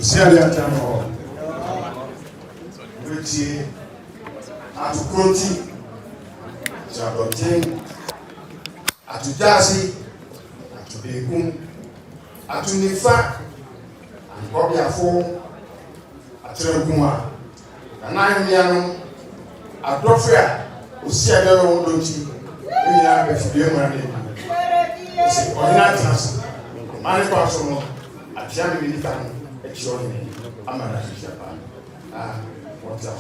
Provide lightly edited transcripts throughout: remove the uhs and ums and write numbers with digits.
Oseadeeyo which Atukroti, Jabotin, Atujasi, Atubekun, Atunifa, and Bobiafo, Atregunwa, Anayamiano, Adofia, Oseadeeyo don't you? We are a few money. Oseadeeyo, money person, a German military, a children, a man as Japan. What's up?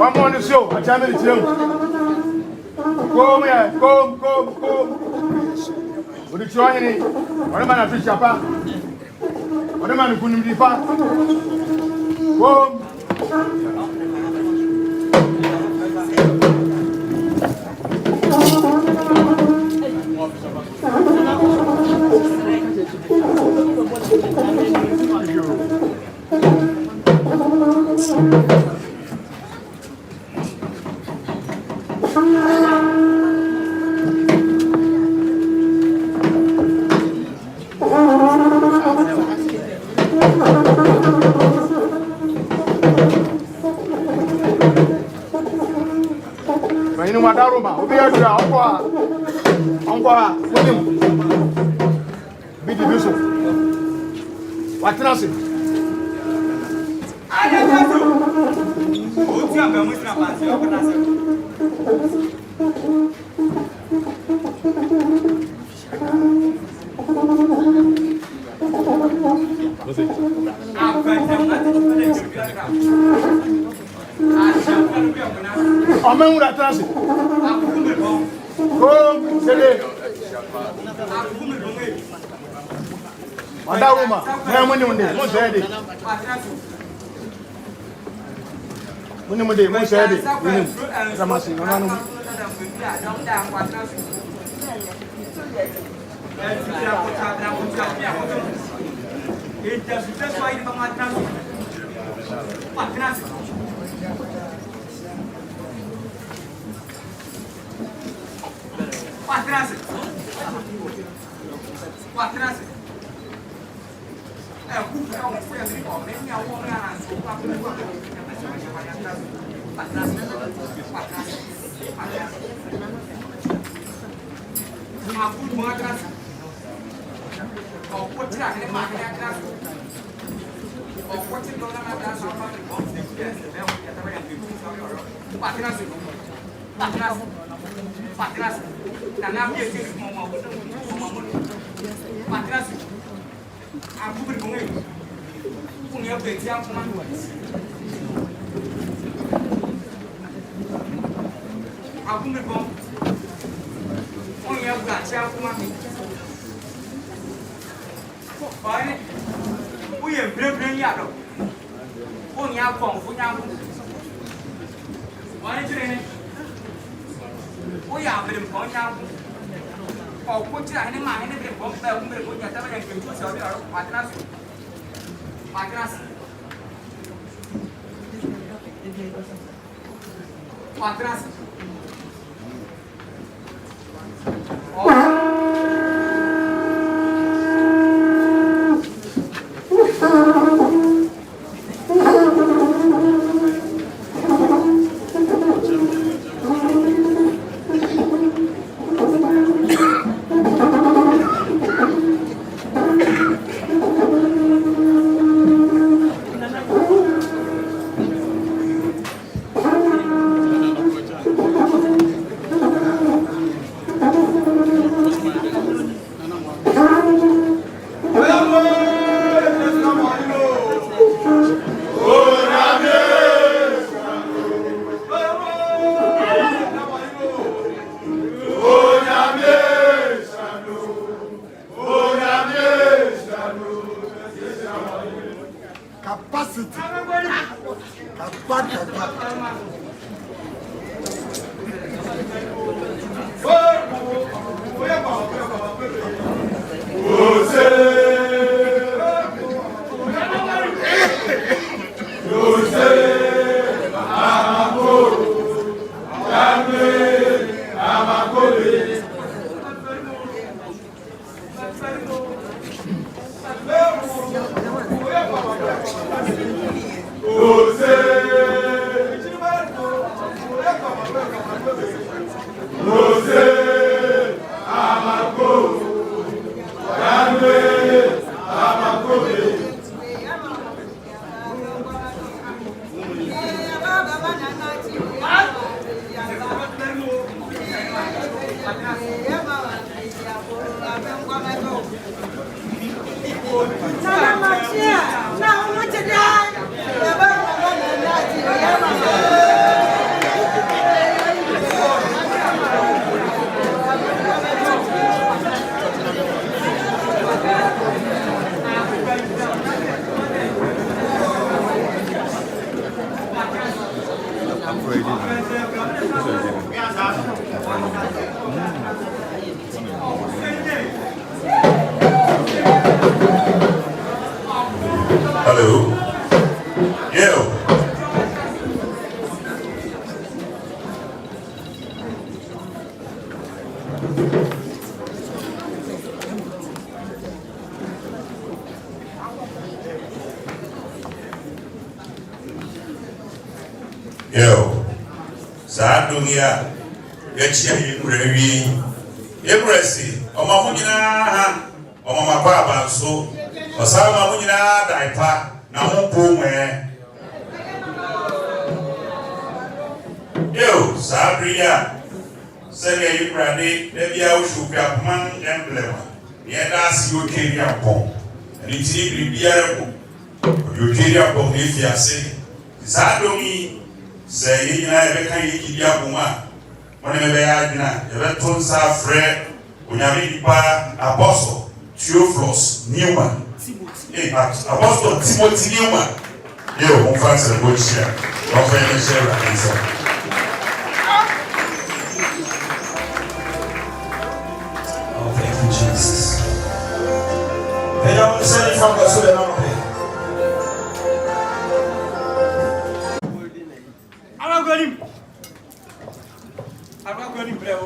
One more on the show, a channel is young. Come here, come. Would you join any? What am I to Japan? What am I to Kunimdipa? Come. Madaruma, Odwira, Okuapehene, be the bishop. What can I say? Amen with that transit. Come, Sede. Madaruma, when you day, most ready. When you day, most ready. Ramasi, capacity. Hello. Yo. Yo. Sadunia. Getcha Yimrevi. Yimresi. Omamunina. Omamapa so. Osama munina daipa na mpume. Yo, Sabria. Sele Ibrade, Debia Ushupia Man emblem. Yeda si you carry upon. And it's Bibiarabo. You carry upon if you say. Sadomi say Rebecca Yidiabuma. When I be Ereton Safre, Unyamipa Apostle, Theophilus Newman. Apostle Timothy Newman. Yo, on fasse le beau chien. On fait une chère à l'instant. Oh, thank you, Jesus. Et là, on s'est dit from the soul and I'm going to play.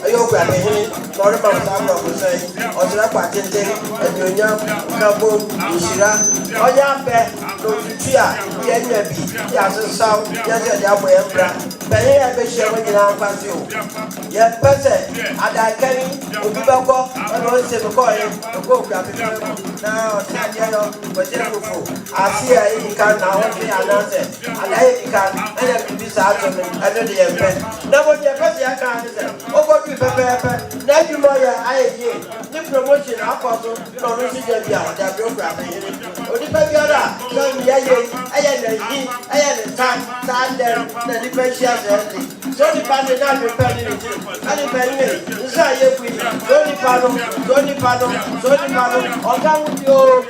Okuapehene, Odwira kwatente, Enyonya, Kabo, Ishira, Oyabe, Lotutia, Yenyabi, Yasaw, Yazia Embra, Behe Beshe in our Pasio. Yet Pese, Adaekan, Odwira, and also the coin, Okuapehene, now Oseadeeyo, but Akuffo. I see a can now only announce it, Adaekan, and then this afternoon, and then the event. Now what your Pese can say, oh, Pepe, now you know I hear the promotion apostle, no, this is the Okuapehene. Or the Babiara, young Yaye, I had a time there, the differential. So the party now repairing it. And the penny, Zaya, Tony Pano, or down with you,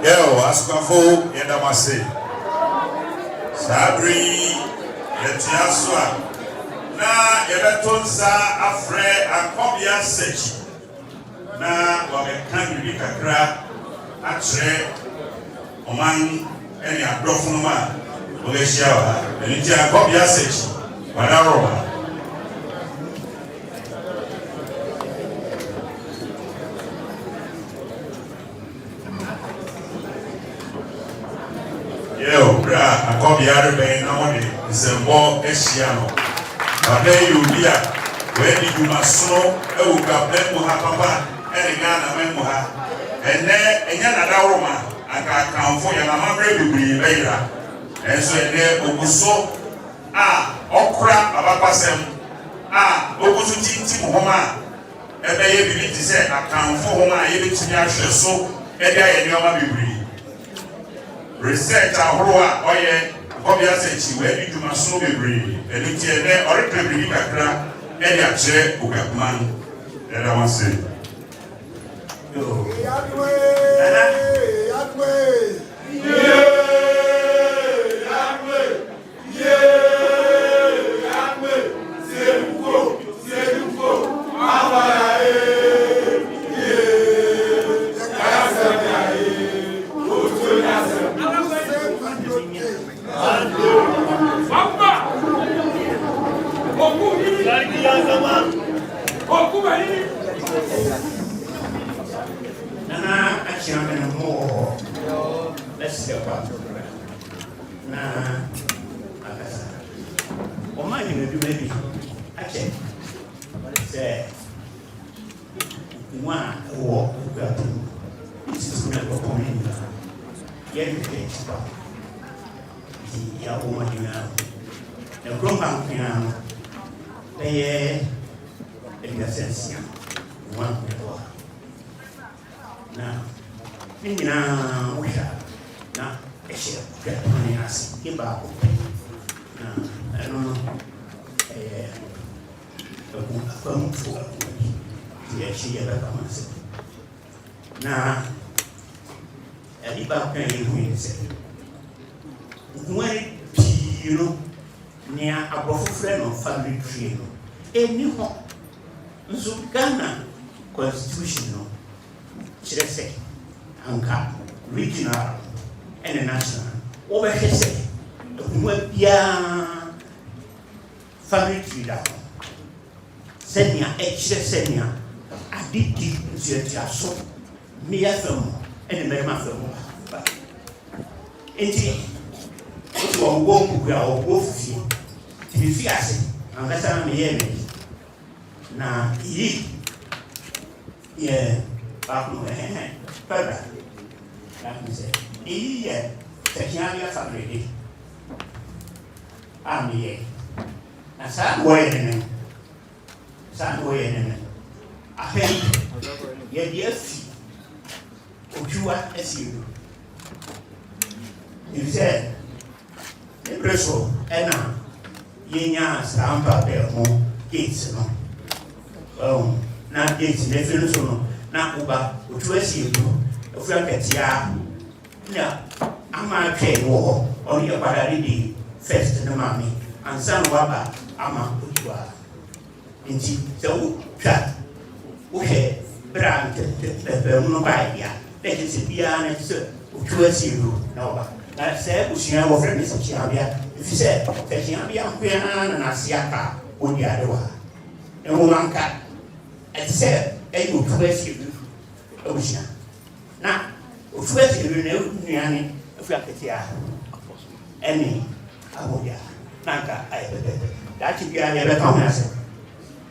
Akuffo yedamase sabri yetiaswa na yebetonsa afre akobia sechi na wamekan bibi kakra atre oman eni adofo no ma olehia wa eni ti akobia sechi wadaroba bra akobia rebe na wode sembo ehia Adae yubia wedi dumaso Okuapehene mu ha papa enya na memu ha enne enya na dawroma aka kanfo ya na mamre bibiri beira enso enne oguso okra abapasem oguso tinti mu homa ebe ye bibi ti se akanfo homa ye betumi ahwe so ede aye nyoma bibiri research ahoroa oye akobia sechi wedi dumaso bibiri eni ti ene orikre bibiri kakra ede ache Okuapehene ede wanse Constitution Chirese Anka regional and national over hese family tree down senia senia aditi ntia so mia fam and merma fam enti o wo ngua o wo fi ti fi ase angasa na me na yi Aku pada aku say iya teknyanya fabriki amiye na sa boyene ahei ye diasi ojuwa esiru ize preso ena yenya stampa be mo kids no na gate ne felu so no na uba otu asiru ofura ketia na ama twe wo oni opadari di first na mami ansan waba ama otua nti se wo twa wo he brand te no ba ya te se bia na se otu asiru na oba na se usia wo frɛ ne se kia bia ifi se te kia bia kwena na asiaka odi adewa e wo manka etse eyo tuwesi obusia na otuwesi ne nuane afia ketia eni abodia nanka ayebebe dachi bia ne be kan ase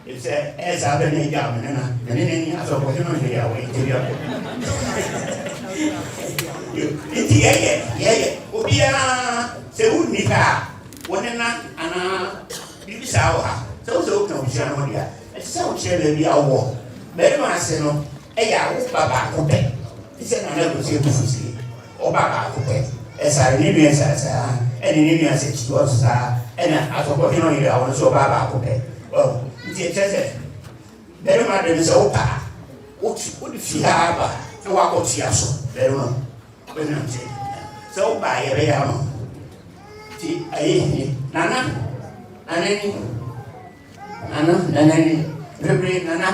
etse eza be ne ja me na ne aso ko no ne ya we interior iti ye obia se unika wonena ana bibisa wa so na obusia no dia etse o chere bia wo mere ma se no eya wo baba ko pe ise na na go se bufusi o baba ko pe esa ni bi esa eni ni bi ase ti o sa ena atoko hino ile awon so baba ko pe o ti chese mere ma de se o pa o di fi ha ba e wa ko ti aso mere ma So by a real Nana, very Nana,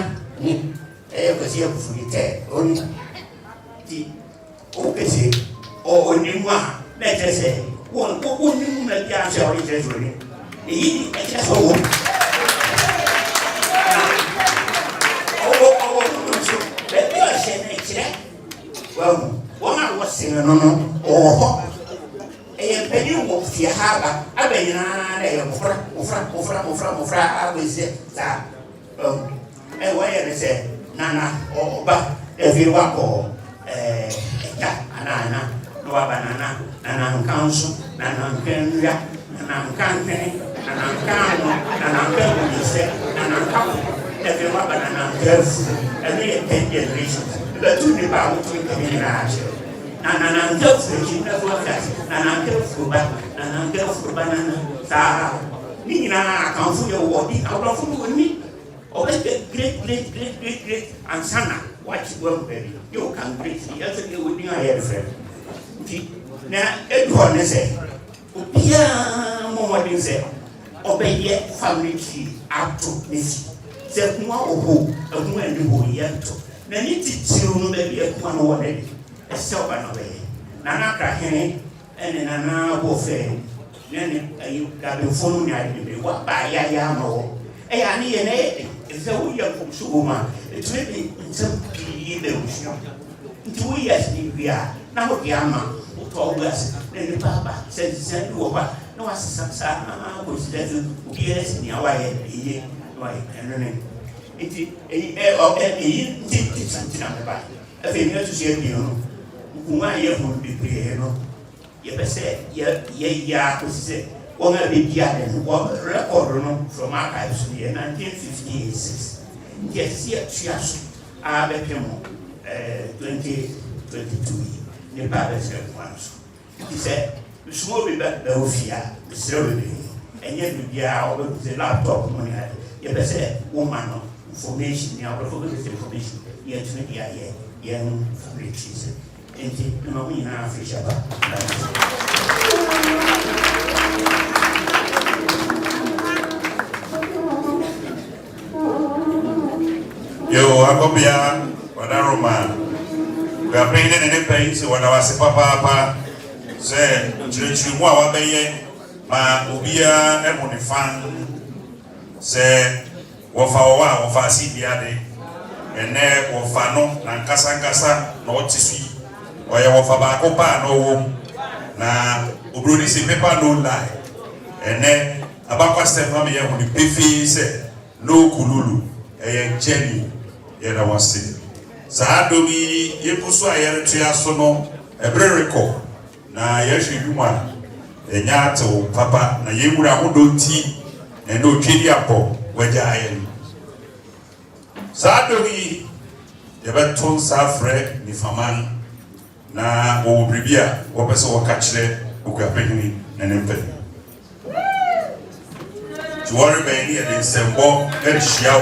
was here for you, only the opposite or only one, let us say, one woman that you are showing. He just home. Well, one I was singing on or a penny of your harbor. I been I was that. And why I say, Nana or but if you want or Nana, no banana, and I'm council, and I'm Kenya, and I'm campaign, and I'm Kano, and I'm Kenya, and I'm Akuffo. If you want banana, and they 10 generations. The two people are between the generation. And I'm just thinking of what and I'm careful, and I'm careful banana. Sarah, Nina, I can't fool your body out of food with me. Or great, and Sana, watch well, baby. You can great. Yesterday with me, I had a friend. Now, everyone say, Pia, Momo say, obey yet family tree up to this. Say, no, who, a woman who yet. Na ni titiru no be bia kuma no wode e se oba no be nana Akuapehene ene nana bofe ne ayu gabe fonu ni ade be wa ba ya no e ya ni ye ne e se wo ya ko su ma e tue bi nsem bi be usio nti wo ya ni bia na wo bia ma wo to gas ne ni baba se wo ba no asasa ko si da bi es ni awaye ye no ai ene iti iti santina ba afi mi to se bi no kuma ye hu bi no ye be se ye ko se o na be bia den o record no from archives in 1956 yes ye tuaso a be pemo 2022 ne ba be se kwanso ti se sumo be ba ofia be se be enye bi bia o be se laptop mo ni ye be se woman no information ya kwa fogo this information ya tuni ya fabrics enti no mi na afisha ba yo akobia wadaroma Akuapehene ne pai se wana wase papa se chirechimu a wabeye ma obia emone fan se wofa si biade ene wofa no na nkasa na otisu oye wofa ba ko pa no wo na obroni si pepa no lie ene abakwa step na me ye hu ni pefi se no kululu eye jeni ye na wase sa domi ye pusu ayere tua so no ebre record na ye hwedwuma enya to papa na ye wura hodonti ene otwedi apo wajayen Sadogi yebeton safre ni faman na wo bribia wo pese wo ka kire Okuapehene na nempe Tuwari be ni e de sembo e hia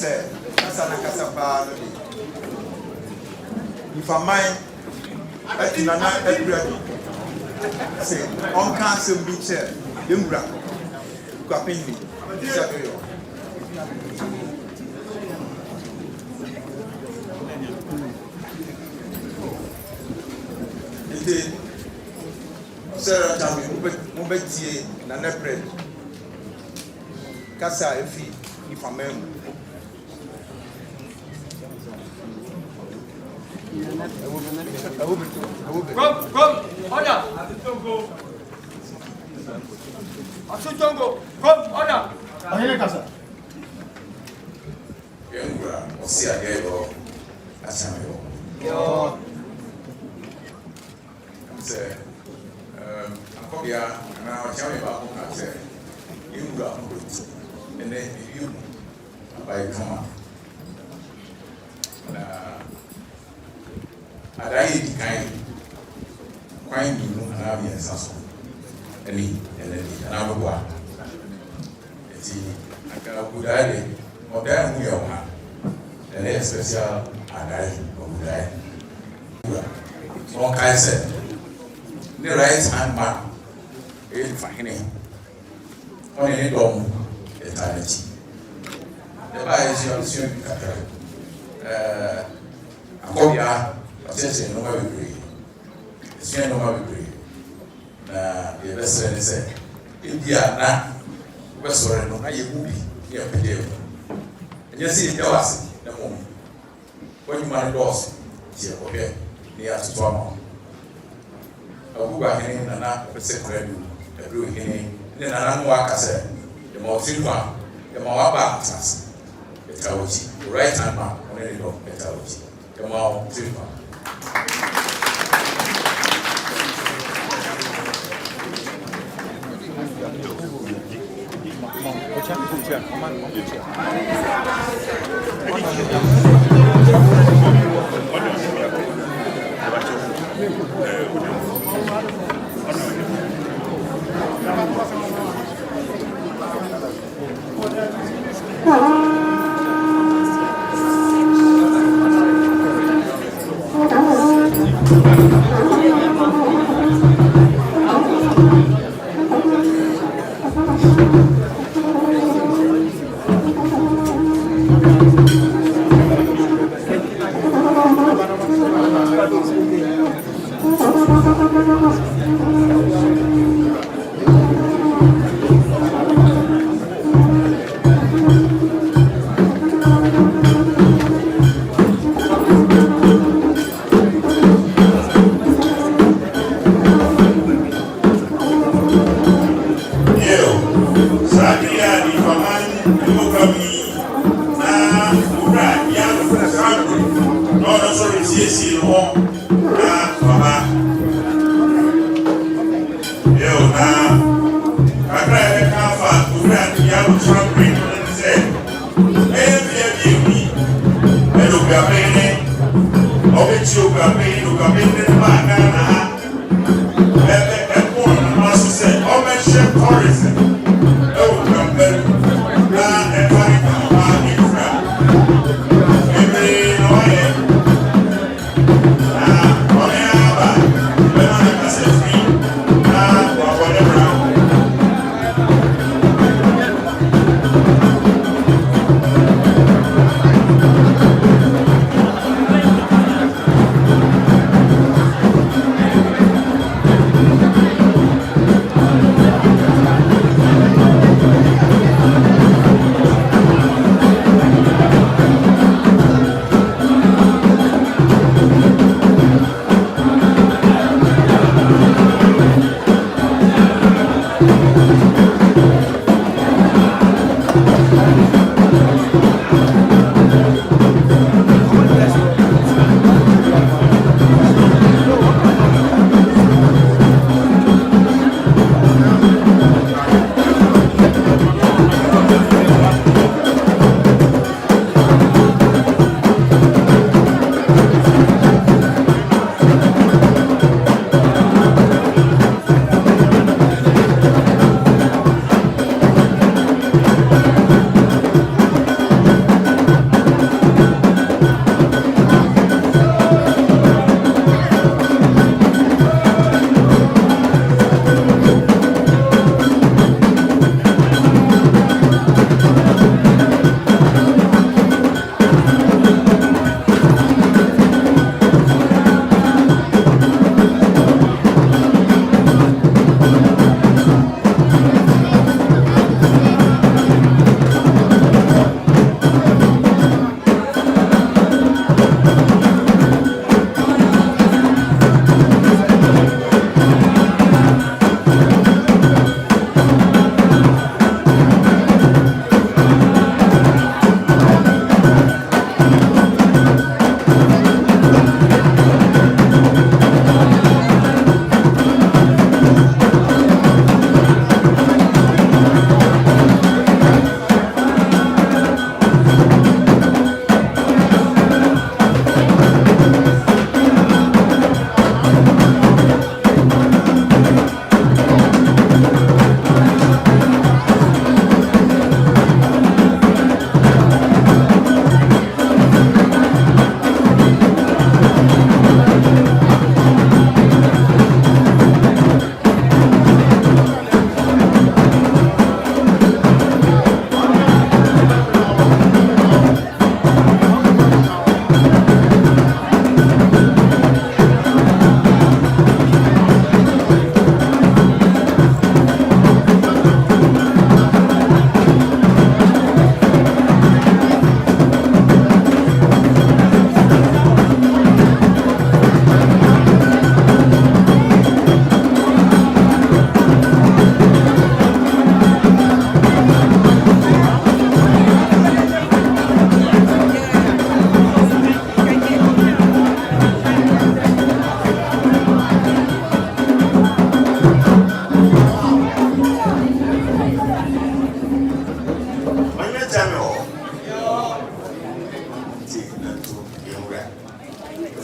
say Kasana Kasapa if a mind at Nana everybody say on council beach Limbra Okuapehene Oseadeeyo. Sarah Tammy, Mubeti, Nana Bread, Kasa, if I'm Oseadeeyo, Asameyo. Say, Akobia, and I'll tell you about what I said. You got good, and then you by come. Adae kind, quite new, and I'll be a sasso. And I will go. See, I got a good idea, or damn, we are one. And then special Adae or Adae. One kind said. The right hand man is fine. Only any dome eternity. The Bible is your soon. Akobia, attention, no more agree. It's no more agree. The best friend said, India, na, Western, no, I movie, near Pedro. And you see, there was the moment. When you marry doors, here, okay, near to Toronto. Okuapehene nana pese kredu ebru hene ne nana no akase the multiple the mawaba atlas etawochi right hand man only do etawochi the maw tripa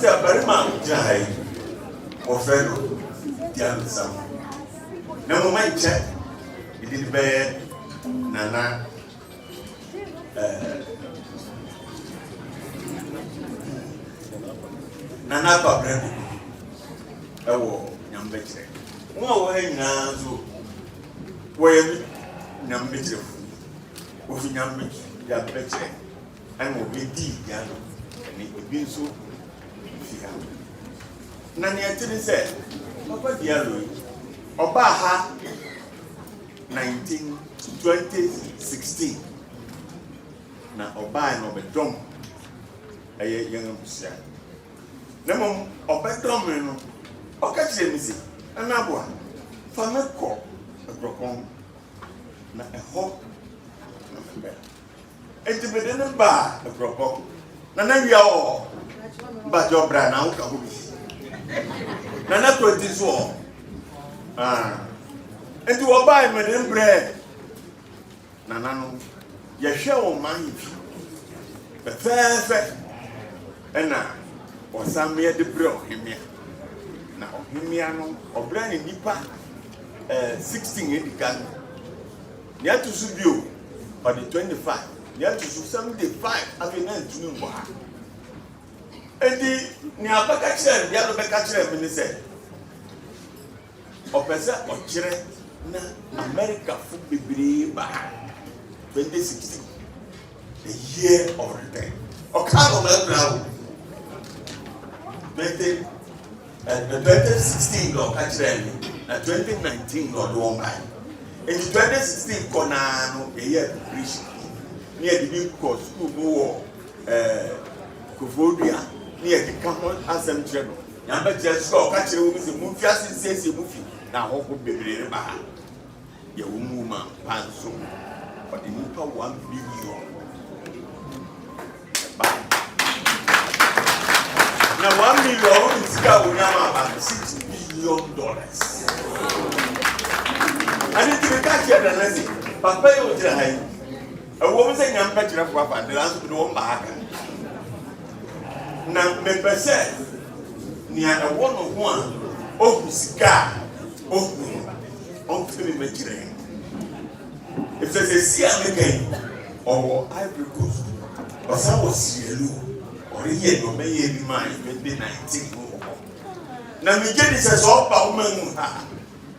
sɛ barima gyina ha yi wɔfrɛ no dianosam na moma nkyɛ ɛde ne bɛyɛ nana nana ababrɛ no ɛwɔ nyambɛkyerɛ mo a wɔha nyinaa nso wɔyɛ nyambɛkyerɛfo wɔfi nyambɛkyerɛ ɛna wɔbɛdi diano ɛne ebi nso fi ha na nea ɛte ne sɛ papa diano yi ɔbaa ha 2016 na ɔbaa na ɔbɛdɔm ɛyɛ yɛn abusua na mmom ɔbɛdɔm no ɔka kyerɛ me sɛ ɛna aboa fa me kɔ akorɔpɔn na ɛhɔ na mebɛ enti mede ne baa akorɔpɔn na na wia wɔ mbagye ɔbra na woka ho bi na na kuro ti so wɔ enti wɔbaa mede ne brɛ nana no yɛhwɛ wɔ man yi fɛfɛɛfɛ ɛna ɔsan yɛde brɛ ɔhemea na ɔhemea no ɔbrɛ ne nipa 16 edika no nea to so bio ɔde 25 nea to so 75 afei na ntumi mbɔ ha edi nea bɛka kyerɛ nea no bɛka kyerɛ me ne sɛ ɔpɛ sɛ ɔkyerɛ na America fo bebree ba ha 2016 the year of return ɔka no mɛbra wo 2016 lɔ ɔka kyerɛ me na 2019 lɔ de wɔn ba eti 2016 kɔ naa no ɛyɛ preparation ne yɛde bi kɔ school mu wɔ Odwira ne yɛde ka ho asɛm kyerɛ no yɛabɛkyerɛ so ɔka kyerɛ wɔn sɛ mumfi ase nsiesie mu fi na ahɔho bebree ba ha yɛwɔ mu ma mpa nso ɔde nipa 1 billion ba na 1 million ɔno sika onyama about $6 billion ani tiri ka kyerɛ dana sɛ papa yɛ ogyina ha yi ɛwɔ mu sɛ nyampa kyerɛ fo afa de lanso de wɔn ba ha ka na mepɛ sɛ nea ɛwɔ no ho a ɔhu sika a ɔhu ɔmfiri me kyerɛ ɛfisɛ sɛ si a meka yi ɔwɔ Ivory Coast ɔsan wɔ Sierra Leone ɔreyɛ no ɔbɛyɛ bi maa 2019 mu wɔ hɔ na megye di sɛ sɛ ɔba wo ma mu ha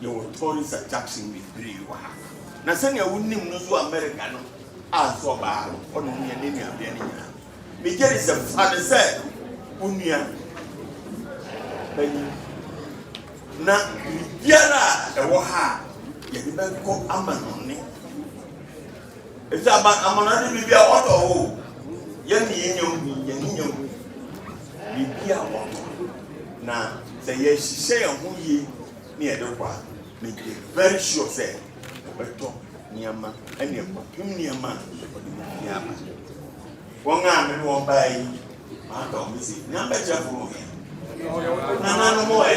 yɛwɔ tourist attraction bebree wɔ ha na sɛnea wonim no so America no a so ɔbaa no ɔno ho yɛ ne nuabeɛ no nyinaa megye di sɛ fa ne sɛ wo nua bɛyi na biribiara a ɛwɔ ha a yɛde bɛkɔ ama no ne ɛfisɛ amana de biribi a wɔtɔ hɔ yɛne yɛnya hu yɛnya hu biribi a wɔtɔ na sɛ yɛhyehyɛ yɛn ho yie ne yɛde kɔ a megye very sure sɛ wɔbɛtɔ nneɛma ɛne ɛkɔpem nneɛma a wɔde biribi aba wɔn a me ne wɔn baa yi maatɔ wɔn si nyambɛkyerɛfo no hɛ nana no mo ɛ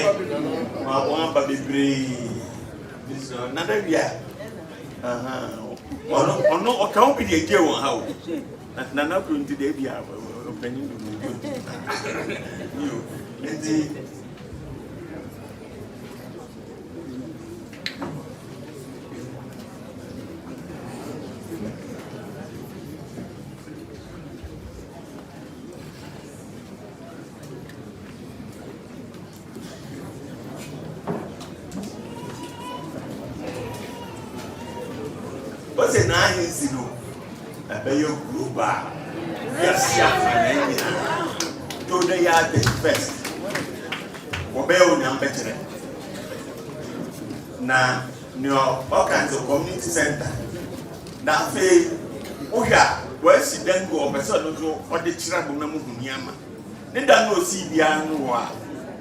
wɔn aba bebree nada wia ɔno ɔka wo bi de agye wɔn ha o nana kuro nti de ebi a ɔpanyin do no nti what's an agency no ɛbɛyɛ global yɛsi afana nyinaa to the yard first wɔbɛyɛ onyambɛkyerɛ na neo all kinds of community center na afei wohwɛ a wɔasi dan gu ɔbɛ sɛ ɔno nso ɔde kyerɛ bo na mu hu nneɛma ne da no osi biara no wɔ a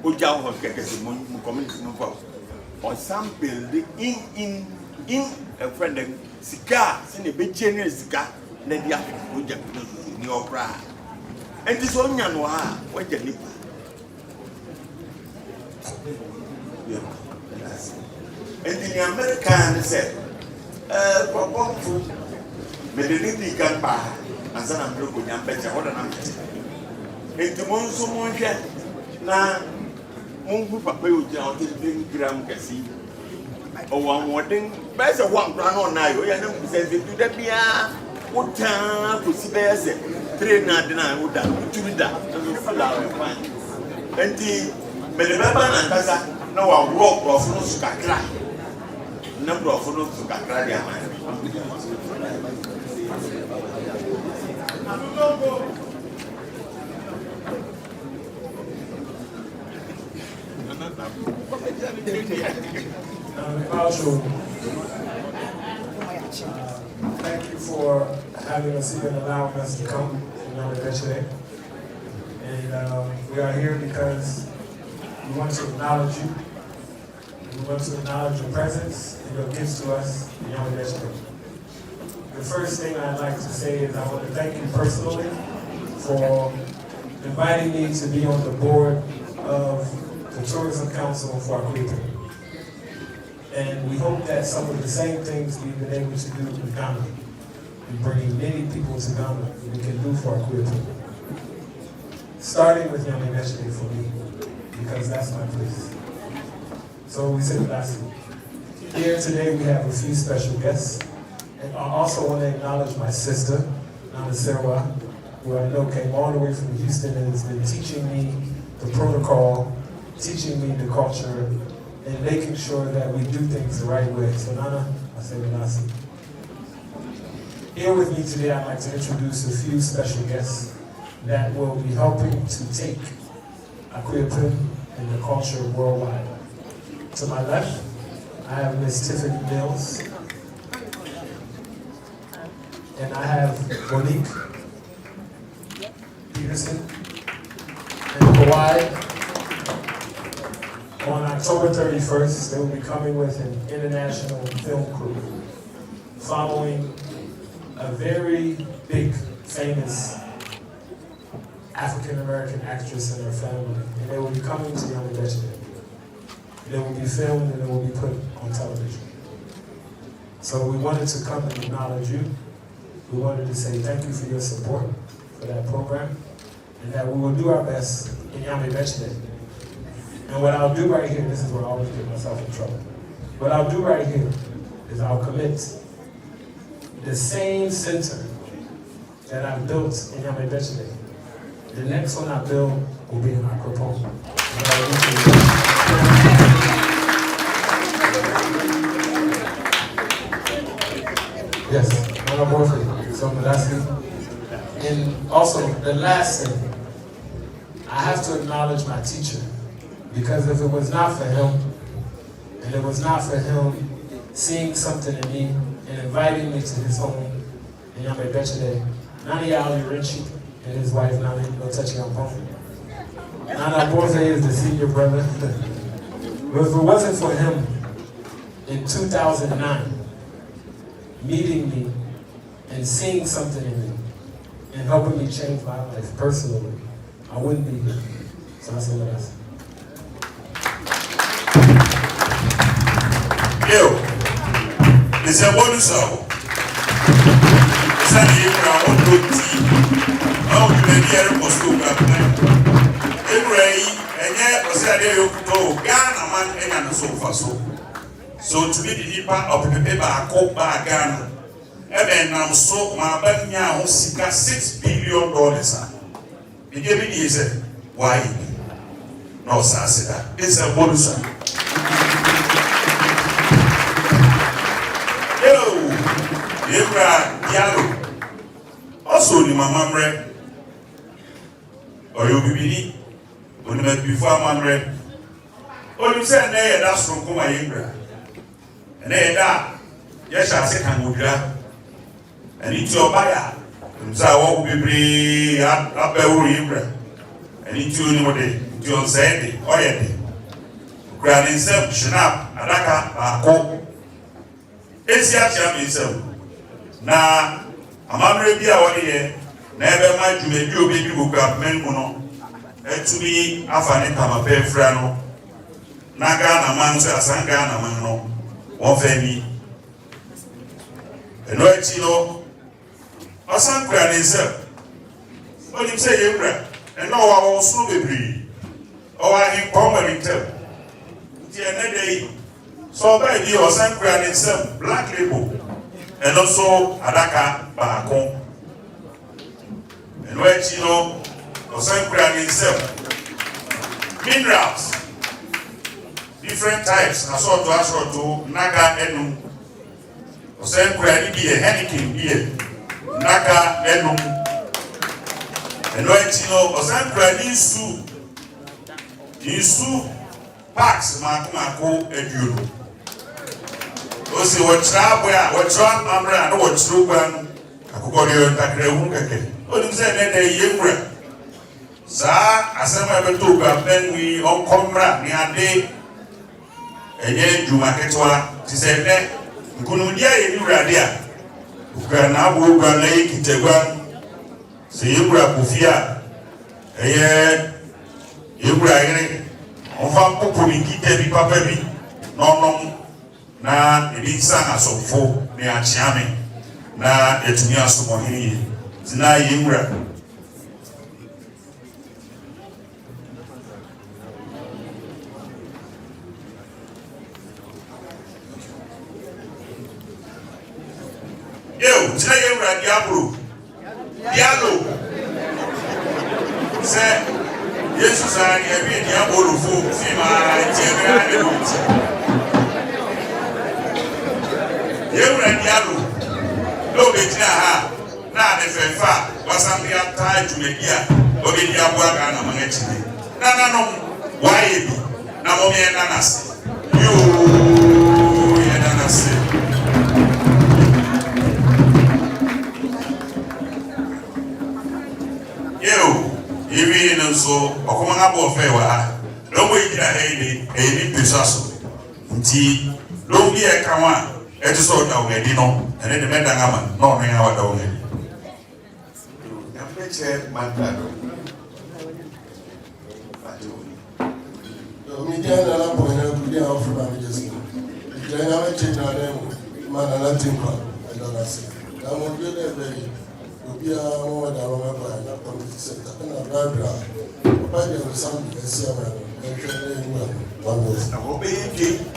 ogya wɔ hɔ kɛkɛ sɛ mu community no fɔ ɔsan build in a friend sika se ne be general sika na dia project no ni okra enti so nya no ha waje nipa enti ni American say proposal me de ni kan ba ansa na mro ko nya mbecha hoda na enti mo nso mo hwe na mungu papa yo jina o te gram kasi o wa modern ba se one plan on na yo ya na se du da bia o ta ko si ba se trainer de na o da turi da no fala o fan enti mele baba na kasa na wa rock of no su kakra na bro of no su kakra dia man Thank you for having us here and allowing us to come today. And we are here because we want to acknowledge you. We want to acknowledge your presence and your gifts to us in today. The first thing I'd like to say is I want to thank you personally for inviting me to be on the board of the Tourism Council for Akuffo. And we hope that some of the same things we've been able to do in Ghana, and bringing many people to Ghana, we can do for Akuffo. Starting with Yami Meshte for me, because that's my place. So we say Kwasi. Here today we have a few special guests. And I also want to acknowledge my sister, Nana Serwa, who I know came all the way from Houston and has been teaching me the protocol, teaching me the culture, and making sure that we do things the right way. So Nana, I say Kwasi. Here with me today, I'd like to introduce a few special guests that will be helping to take Akuffo and the culture worldwide. To my left, I have Ms. Tiffany Mills, and I have Monique Peterson and Kawhi. On October 31st, they will be coming with an international film crew following a very big, famous African-American actress and her family. And they will be coming to Yami Meshte. They will be filmed and they will be put on television. So we wanted to come and acknowledge you. We wanted to say thank you for your support for that program, and that we will do our best in Yami Meshte. And what I'll do right here, this is where I always get myself in trouble. What I'll do right here is I'll commit the same center that I've built in Yami Meshte. The next one I build will be in Akuffo. Yes, I'm a boyfriend. So that's it. And also, the last thing, I have to acknowledge my teacher, because if it was not for him, and it was not for him seeing something in me and inviting me to his home in Yami Meshte, Nani Ali Rinchi and his wife Nani no touching on phone. Nana Borfe is the senior brother. But if it wasn't for him in 2009 meeting me and seeing something in me and helping me change my life personally, I wouldn't be here. So that's what I say. Yo, it's a bonus. It's a year around how you may be able to school. Every and yet, Oseadeeyo to Ghana man and so far so. So to be the part of the paper, I call back Ghana. And I'm so my bank now $6 billion. The game is why? No, sir, it's a bonus. Hello, Ebra Diallo. Also, the Mamma Red. Or you be when you met before Mamma Red. Or you said, nay, that's from Kuma Ebra. And then that, yes, I said, Odwira. And it's your buyer. And so I will be free up there, and into anybody, to on Sunday, or yet. Grand himself, Shinap, Adaekan, Akuffo. It's HRM himself. Now, I'm not be our here. Never mind to make you baby book up men mono. To be a funny time of pay frano. Naga, a man, Sangana, Mano, one family. And right, you know. Asan Grand himself. What you say, Ebra? And now I will soon be free. or I inform him. So baby or some grand itself black label and also Adaekan Bahako. And where you know or some grand itself minerals different types asort to naga enum or some grand be a Heineken beer naga enum and where you know or some grand isu Pax Mako Eduno. Osi wachra boya wachra amra no wachru ban akukori ntakrewu keke oni se ne de yemra sa asema beto gba benwi onkomra ni ade enye juma ketwa ti se ne nkunu dia ye ni urade a ukra na abo gba na yikitegwa se yemra kofia yemra ire onfa popo ni kite bi papa bi nonom na ebi sana asofo ne achiame na etumi asomohini zina yimra yo zina yimra diablo se Yesu sani ebi diablo fo fima tiemra de monti Yewura dialo no betina ha na de fefa wasambi ata jumedia obi diabo aka na manachide na no waye bi na mo me na nase yo ye na nase yo iwi no so okoma ngabo fe wa no mo yira heide e pesaso nti lo bi e kanwa it is all down there, and then the men that no man out down there. I'm pretty sure my brother. We can't allow for them to be out from our just. They have a change on them, man, and nothing. I don't say. I won't be there, baby. We'll be a more than one by not from the center. And a bad but there was something to see about one was. I hope you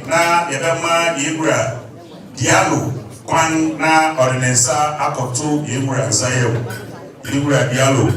na yebema yebra dialo kwan na ordinansa akoto yebra sayo yebra dialo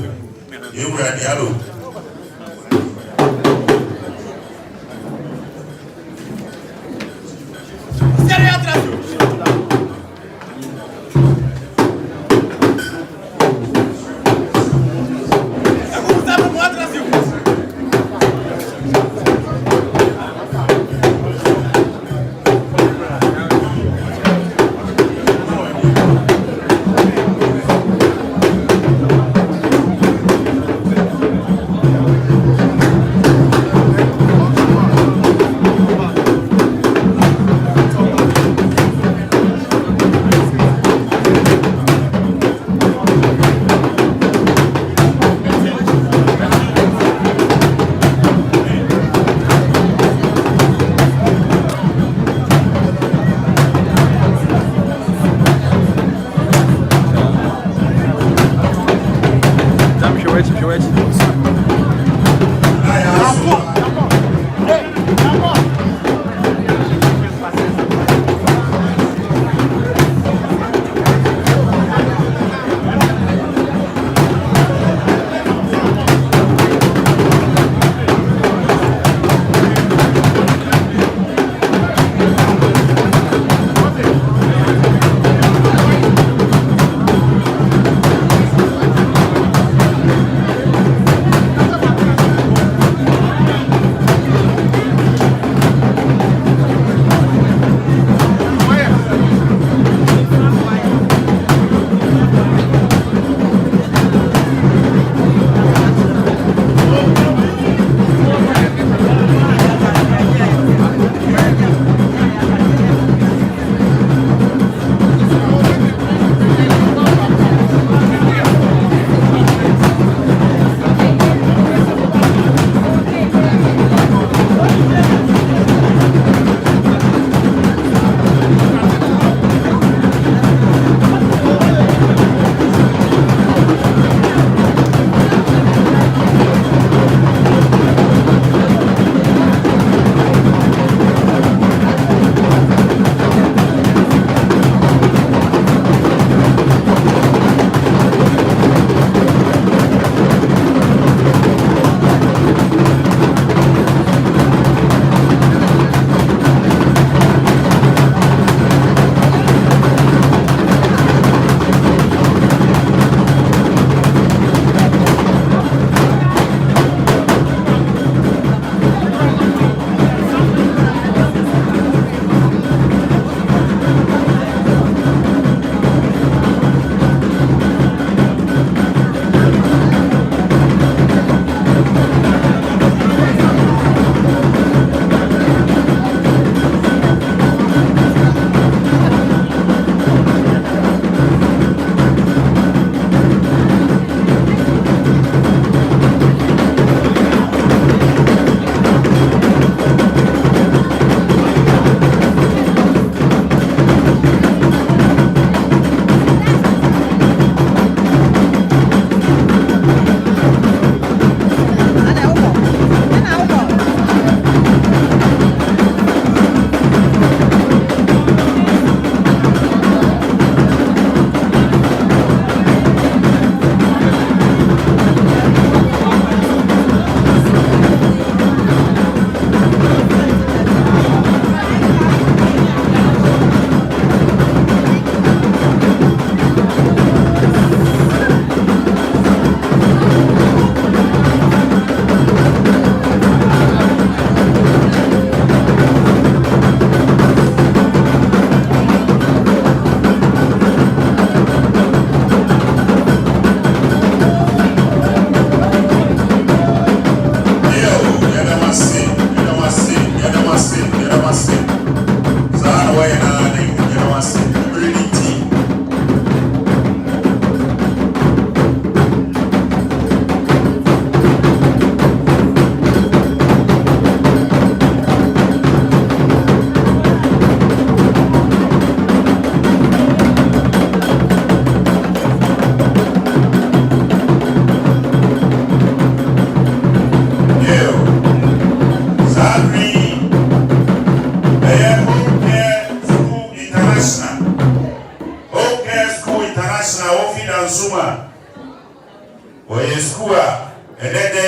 wɔyɛ school a ɛdɛdɛ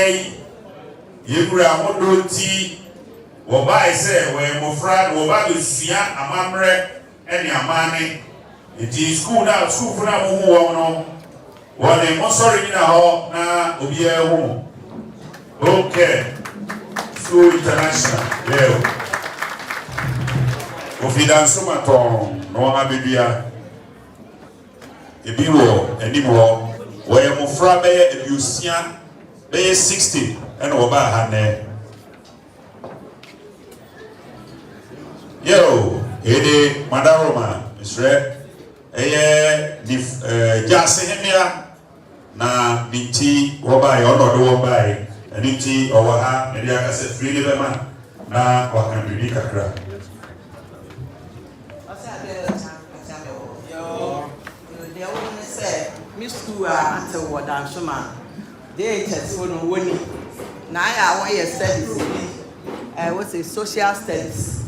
yɛwura ahodoɔ nti wɔbae sɛ wɔyɛ mmɔfra wɔba bɛsua amammerɛ ɛne amane nti school na schoolfo no a mohu wɔn no wɔne mɔsɔre nyina hɔ na obiara ho okay school international leo ofidanso matɔn na wɔn abɛdua ebi wɔ anim hɔ wɔyɛ mmɔfra bɛyɛ aduosia bɛyɛ 60 ɛna wɔbaa ha nnɛ yo ede madaroma mesrɛ ɛyɛ gyase hemea na ne nti wɔbaeɛ ɔnɔde wɔbaeɛ ɛne nti ɔwɔ ha ne de aka sɛ firi ne bɛma na waka biribi kakra Miss School until what I'm sure man. They just for no winning. Now I want your studies. What's a social studies.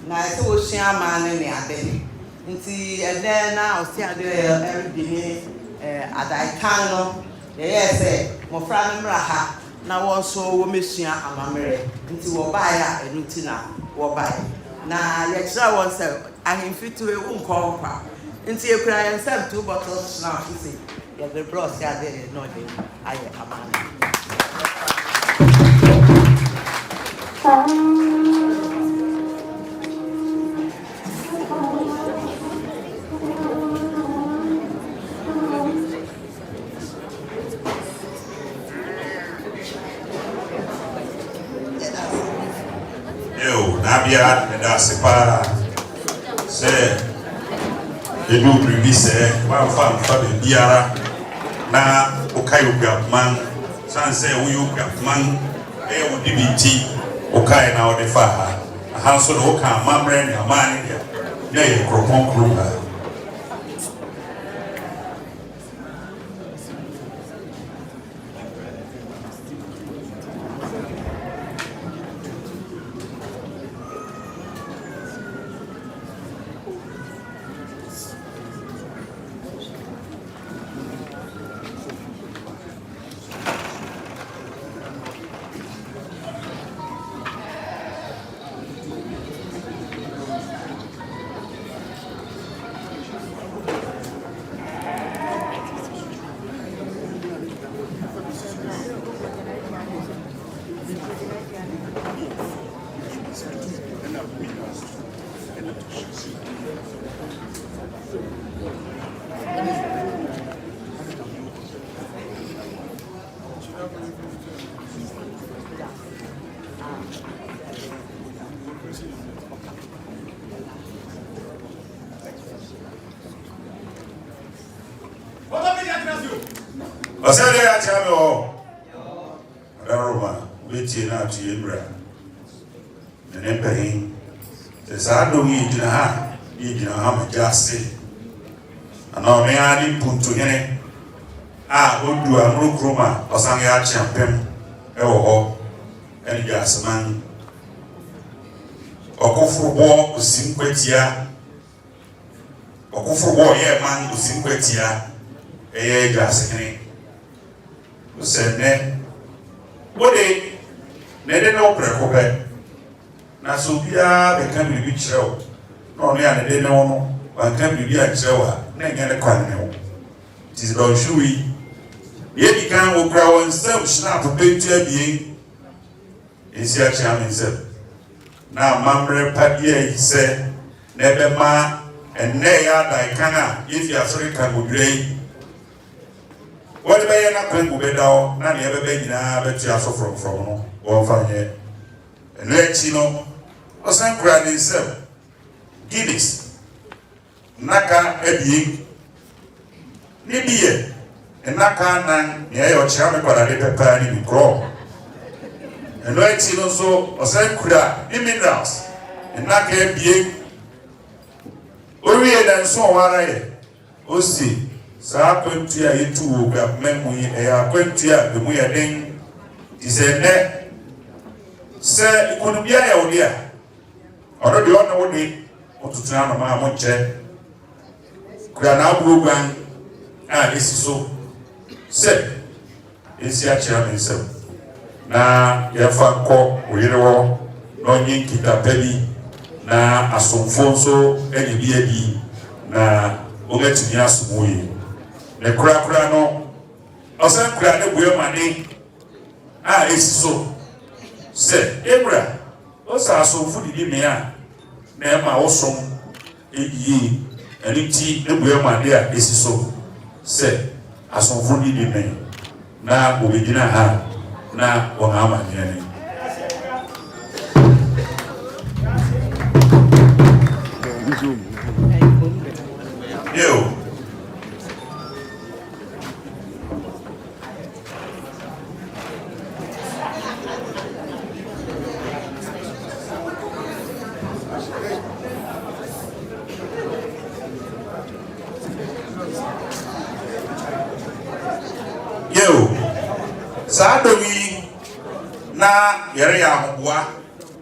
Now I saw share man in the Adae. And then now Oseadeeyo every day. Adaekan. Yes, my friend Raha. Now also we miss you and married. Into a buyer and Nutina or buy. Now let's try one self. I am fit to a won't call. Into your cry and sell 2 bottles now. You see. The bros are there, no, I am. Yo, Nabia, and Asipa say, the new release, one fan, Biara. Na ukai Okuapehene san se wo Okuapehene wo dibiti ukai na wo de fa ha so no ka mamre ne amane dia na ye kropon krupa Oseadeeyo ya chame o. Adaroma wetie na atu yemra. Ne pehin. Se saado yi dina ha majase. Ana me ani puntu hene. Odu amuru kroma osan ya champem ewo ho. Eni jasman. Okuffo bo osinkwatia. Okuffo bo ye man osinkwatia. Eye jasene. Sene wode nede no prekope na so bia be kan bibi kirewo no no ya nede no no wan kan bibi a kirewo na nya ne kwan ne wo tis don shui ye bi kan wo kra won sam shina to pentu abie esi a chia me se na mamre padie se na be ma enne ya Adaekan a yefi asori kan Odwira what be na kwangu be dawo na ne be nyina be tua so from no won fa nye eno echi no osan kura ni sef Guinness naka ebie ni biye naka nan ne ayo chia me kwada de pepa ni mikro eno echi no so osan kura ni minerals naka ebie owie dan so wara ye osi sa kwentu ya yetu Okuapehene mu ya kwentu ya be mu ya den disene se ikonomia ya odia ono de ono wodi otutuna no ma mo nche kura na aburo gwan a esi so se esi akyerɛ me nsɛm na yɛfa kɔ oyere wɔ na ɔnye nkitapa bi na asomfo nso ɛne bi adi na ɔbɛtumi asom yi ne korakora no ɔsan kura ne bue ma ne a esi so sɛ ebra ɔsa asomfo didi me a na ɛma ɔsom eyi ɛne ti ne bue ma ne a esi so sɛ asomfo didi me na obegyina ha na wɔn ama ne yo Sadomi na yere ya ahoboa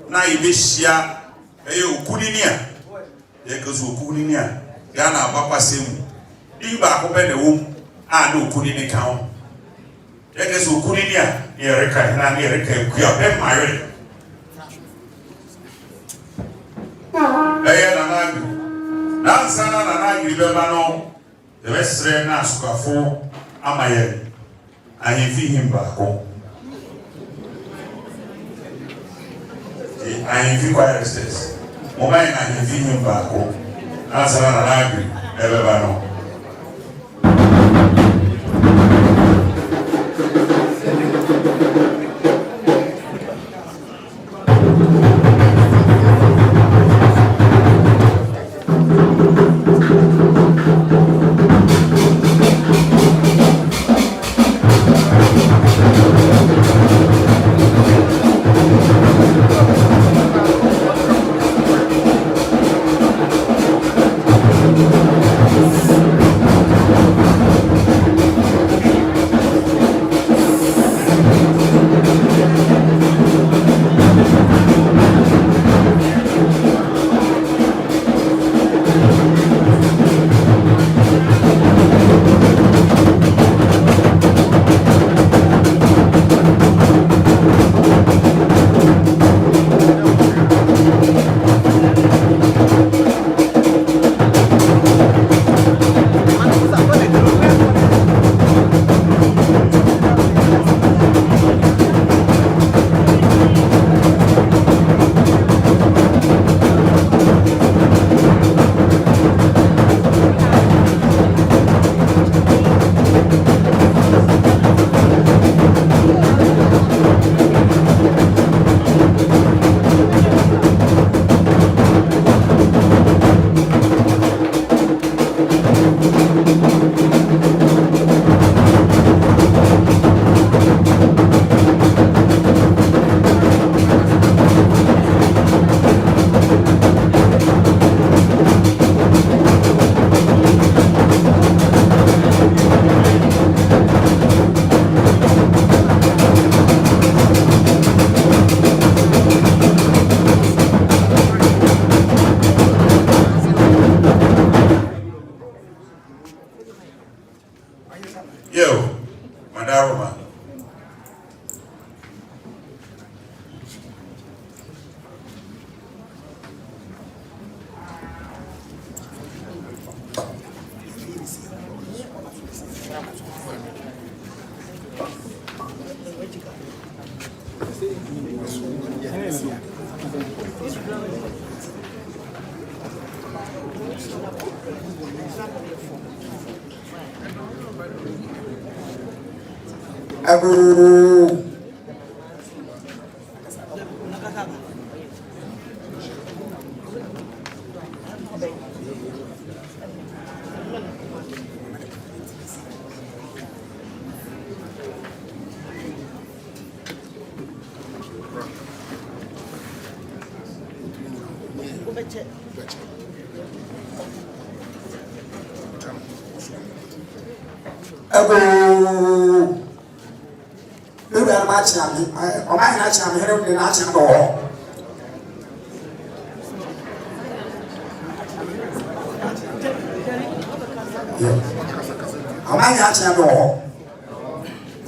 na yebehia eye okunini a yekezo okunini a ya na abakwasem di ba ko be ne wom a na okunini ka ho yekezo okunini a yere ka na yere ka Okuapehene mayore eye na nagi na sana na nagi be ba no de besre na asukafo amaye ahemfi himbaako ahemfi choir stairs mobile na ahemfi himbaako asana na nagri ebeba no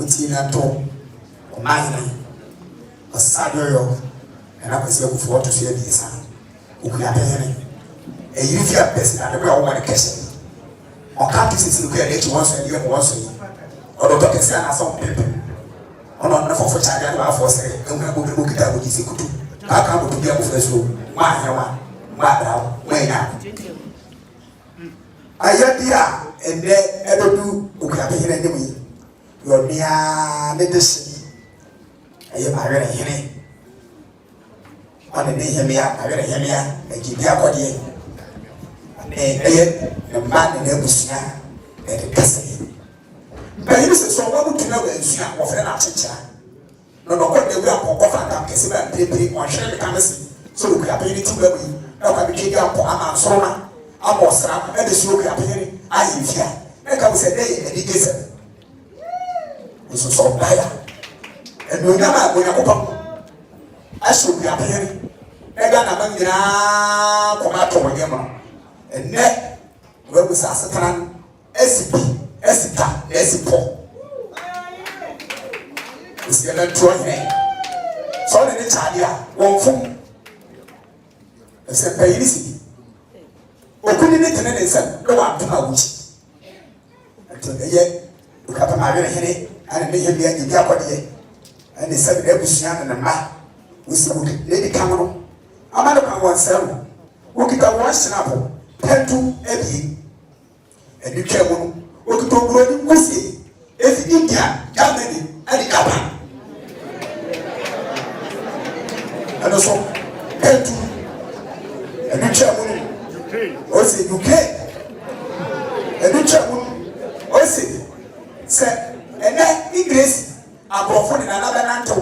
Mutina to Omani, Oseadeeyo, and I was able to see this. Okuapehene, a youthful person, and everyone want to catch it. On campus, look at it once and you once. Or the doctor said, I saw people. On enough for child and for say, I'm going to book it out with this. I can't go to the office room. Why, where now? I yet here and there ever do Okuapehene enemy. You're near medicine. I am married a henny. On the day, I read a hemia, and give your body. A man in Ebusia, and a cousin. But it is so well to know that you are an archer. No, what they will offer and Cassiva and Pay on Sherry Camus, so we are paying it to baby. Now can be taken up for Amma Sona, Amosra, and the Slow Campaign. I am here. And I was a day and it is. This was so bad. And we never win a couple. I should be up here. Ega na mangina komato wanyama. Ene wewe sasa tran SP esita esipo. Usiana tuone. So ne chadia wonfum. Ese payisi. Okuni ne tene ne nsam do wa tuma wuchi. Atodeye ukapa mabere hene ana ne yebia yebia akode. Ana sabi ebusuya na ma. Usibuke ne kamano. Amanda can one cell. Okita one snapple, pentu ebi, and you care one. Okito growing pussy, if India, Germany, and Japan. And also, pentu, and you care one. Also, UK, and you care one. Also, say, and then English, I'm performing another nanto,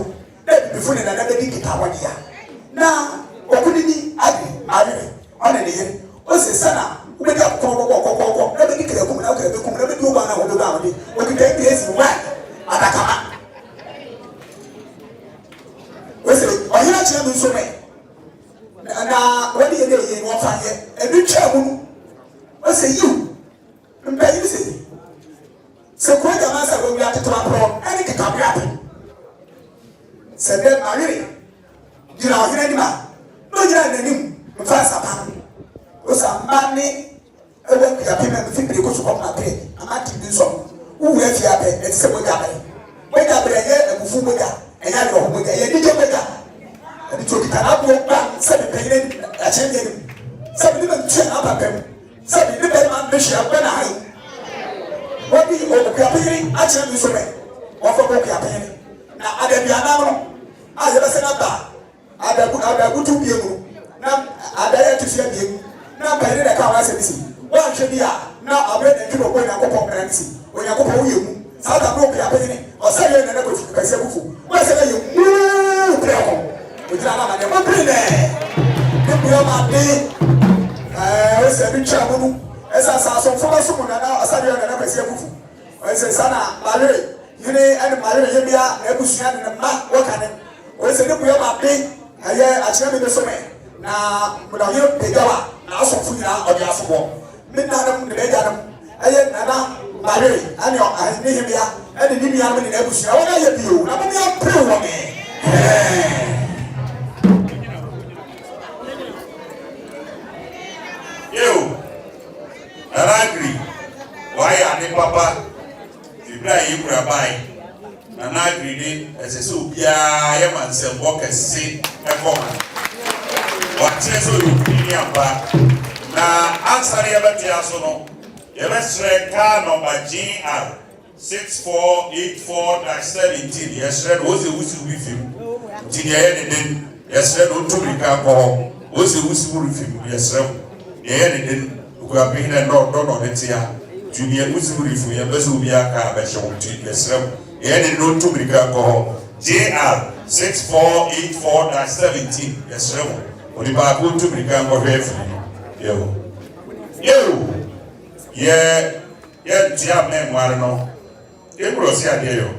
then before another big now. Okudini adi ari ona ne ye o se sana wo be da ko na be kire kum na kire be kum na be du ba na wo do ba wo di o ki dey place wa adakama o se o hira kire bi so me na wo di ye ye wo fa ye e bi twa mu o se you mbe yi se ko da ma sa wo wi atete pro ani ke ka bi ape se dem ari dira o hira di ma no jira nanim mfasa pa o sa mane ewe ya pema mfipire ko so ko na pe amati bi so wo we fi ape e se mo ja be ye ebufu mo ja enya de ho mo ja ye di je mo ja e di to kita na bo ba se be pe ni a chenge ni se bi me tue na ba pem se bi be ma be hia ba na hai wo di o ko apiri a chere bi so me wo fo ko apiri na adabia na no a ye be se na ba Adaekan to be able now. Adae to see you now. By the car, I said, one should be now. I read the kilo when I go for currency. When I go for you, South Africa, or say, and I go to Kasafu. Why say you move? With Rama, never bring there. The day. I said, in Chamu, as I saw some for someone now. I said, you never say, I said, Sana, Marie, you know, and Marie, Ebusian and Mark, what can it? I said, look, we have a big. I actually the summer. Now, but I hear Pegawa, now so food now or the Afro. Midnight, the Bedam, I am Nana, Marie, and your Nehemia, and the Libyan in Ebusia. What are you? I'm only a pro woman. You, and I agree. Why are they, Papa? You play, you rabbi. And I agree as a soup, yeah, and some walkers say a common. What says you, back? Now, answer the other Tiasono. You must read car number GR 6484-17. Yes, read was the whistle with him. Then, yes, read on to be car was the whistle with him. Yes, read. Then, who have been a not done on it here. Junior whistle with you, and Bessu be a car by showing yes, read. Yeni no to bring alcohol. JR 6484-17. Yes, sir. Only back to bring alcohol. Yo. Yeah, Jam name Marno. Oseadeeyo.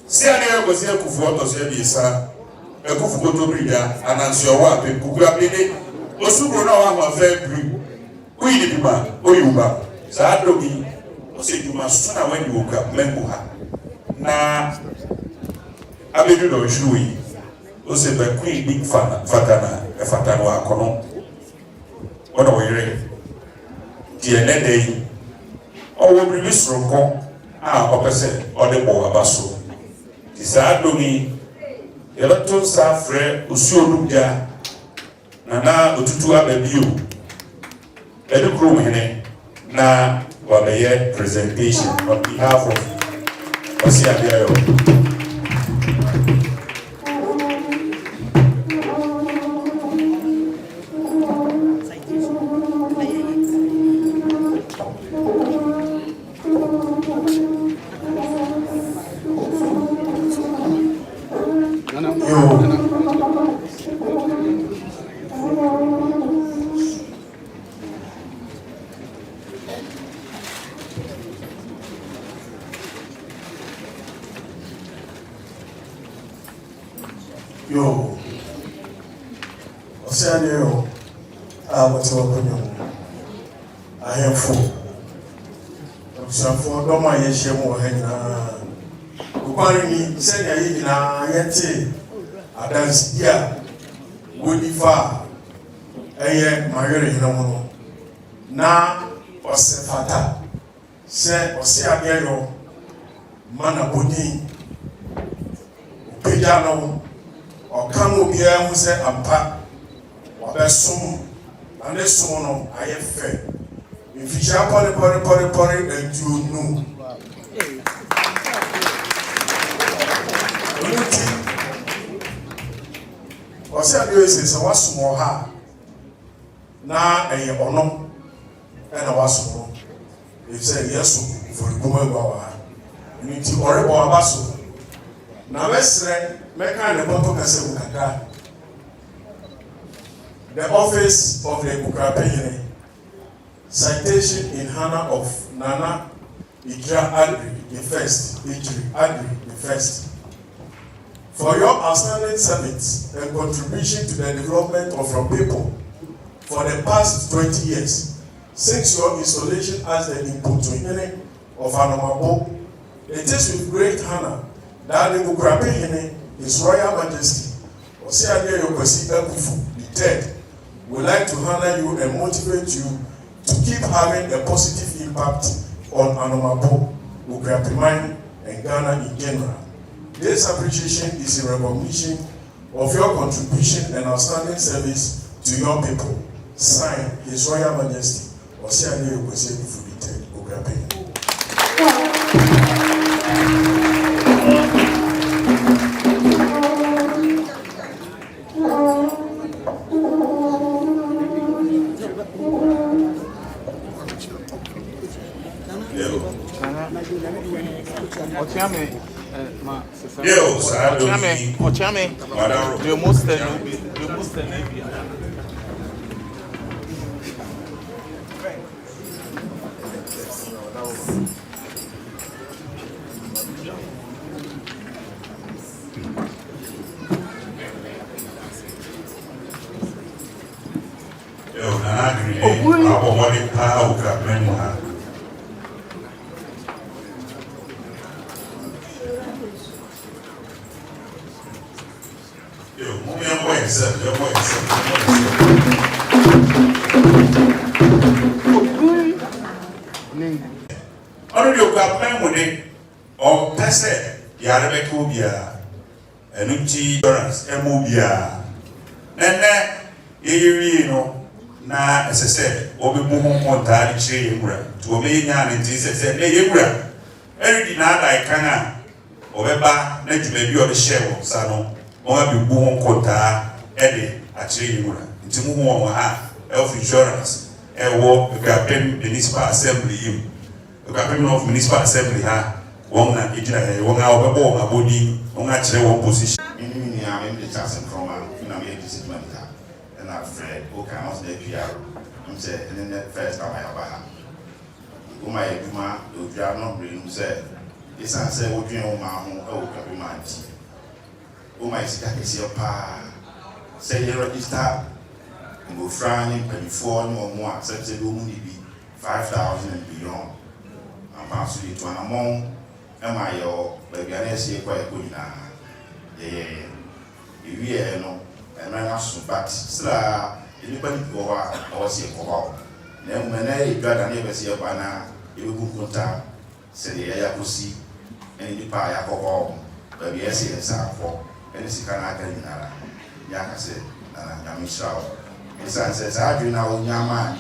Oseadeeyo was here to photo, said Yesa. Akuffo to bring and answer your work. Okuapehene. Osubro no one was very blue. We did man. Oyuba. Sadomi. say you must sooner when you woke up member na abedu do shui o say the queen big fatana e fatano akono what are we the enede o wo bi sronko a opese o de bo abaso ti sa domi yelato sa frɛ osuolugya na otutu ababio edu krom hene na wabɛyɛ presentation on behalf of Oseadeeyo. Yo, Oseadeeyo, what's up with you? I am full. I'm for Doma Yeshemo Hena. Ukwari said I yet Adae Odwira Marriere Hinomono. Na Osefata say Oseadeeyo Mana Bodi Pejano. Ọ̀kan obi a mu sɛ ampa wabɛsom ane som no ayɛ fɛ mfihyia pɔre aduonu ɔnuti Oseadeeyo sɛ wasom wɔ ha na ɛyɛ ɔno ɛna wasom no ɛfisɛ yɛsom mfɔribom agua wɔ ha ɔnuti ɔrebɔ aba so na wɛsrɛ mɛka ne bɔtɔ kasa mu kakra. The office of the Okuapehene, citation in honor of Nana Adae the first, for your outstanding service and contribution to the development of your people for the past 20 years since your installation as the Okuapehene of Anomabo. It is with great honor that the Okuapehene, His Royal Majesty Oseadeeyo Kwasi Akuffo III, would like to honor you and motivate you to keep having a positive impact on Anomabo, Okuapehene, and Ghana in general. This appreciation is a recognition of your contribution and outstanding service to your people. Signed, His Royal Majesty Oseadeeyo Kwasi Akuffo III, Okuapehene. na esese obi mu konta chire yemura to me nya na nti sese na yemura eridi na Adaekan a obeba na dwuma bi o de hye sa no o ga bi bu konta ede a chire yemura nti mu ho ha health insurance wo Okuapehene municipal assembly yim Okuapehene of municipal assembly ha won na ejina won a obebo won abodi won a chire won position ni am the chance from na me discipline ta and I Fred okay I was there PR I'm say and then first time I have my eduma Odwira no bring say this and say what you ma ho Okuapehene man o my sika kesi pa say you register go frani before no more accept say do mu ni bi 5,000 and beyond pass to an among MIO, baby, and I see quite good now. Yeah, no, and I asked, but still, anybody go or see a call. Then when I got a neighbor see a banner, you will contact, say the Ayakusi, and the Paya call, baby, I see a sample, and it's a canaka. Yaka said, and I'm sure. His son says, I do now, Yama,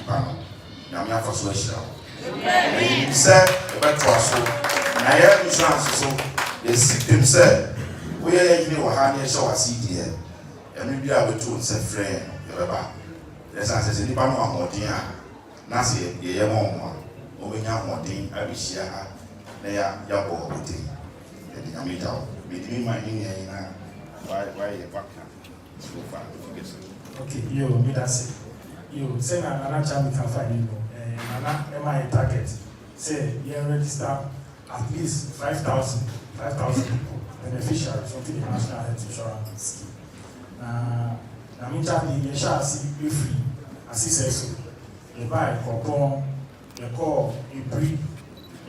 Yama for social. And he said, the back to us, and I heard insurance so they sick himself. We are in your hand, so I see dear. And we be able to say, friend, yes, I said, the Pano more dear. Nancy, the Yamon, Omega more dear, I wish you had. They are Yabo, and I meet out between my Indian why you back so far. Okay, you, me that's it. You say, another time we can find you. And my target say, you register at least 5,000 people. Beneficiaries of the National Health Insurance Scheme. I mean, you shall see free. As he says so, you buy coupon, you call a breed,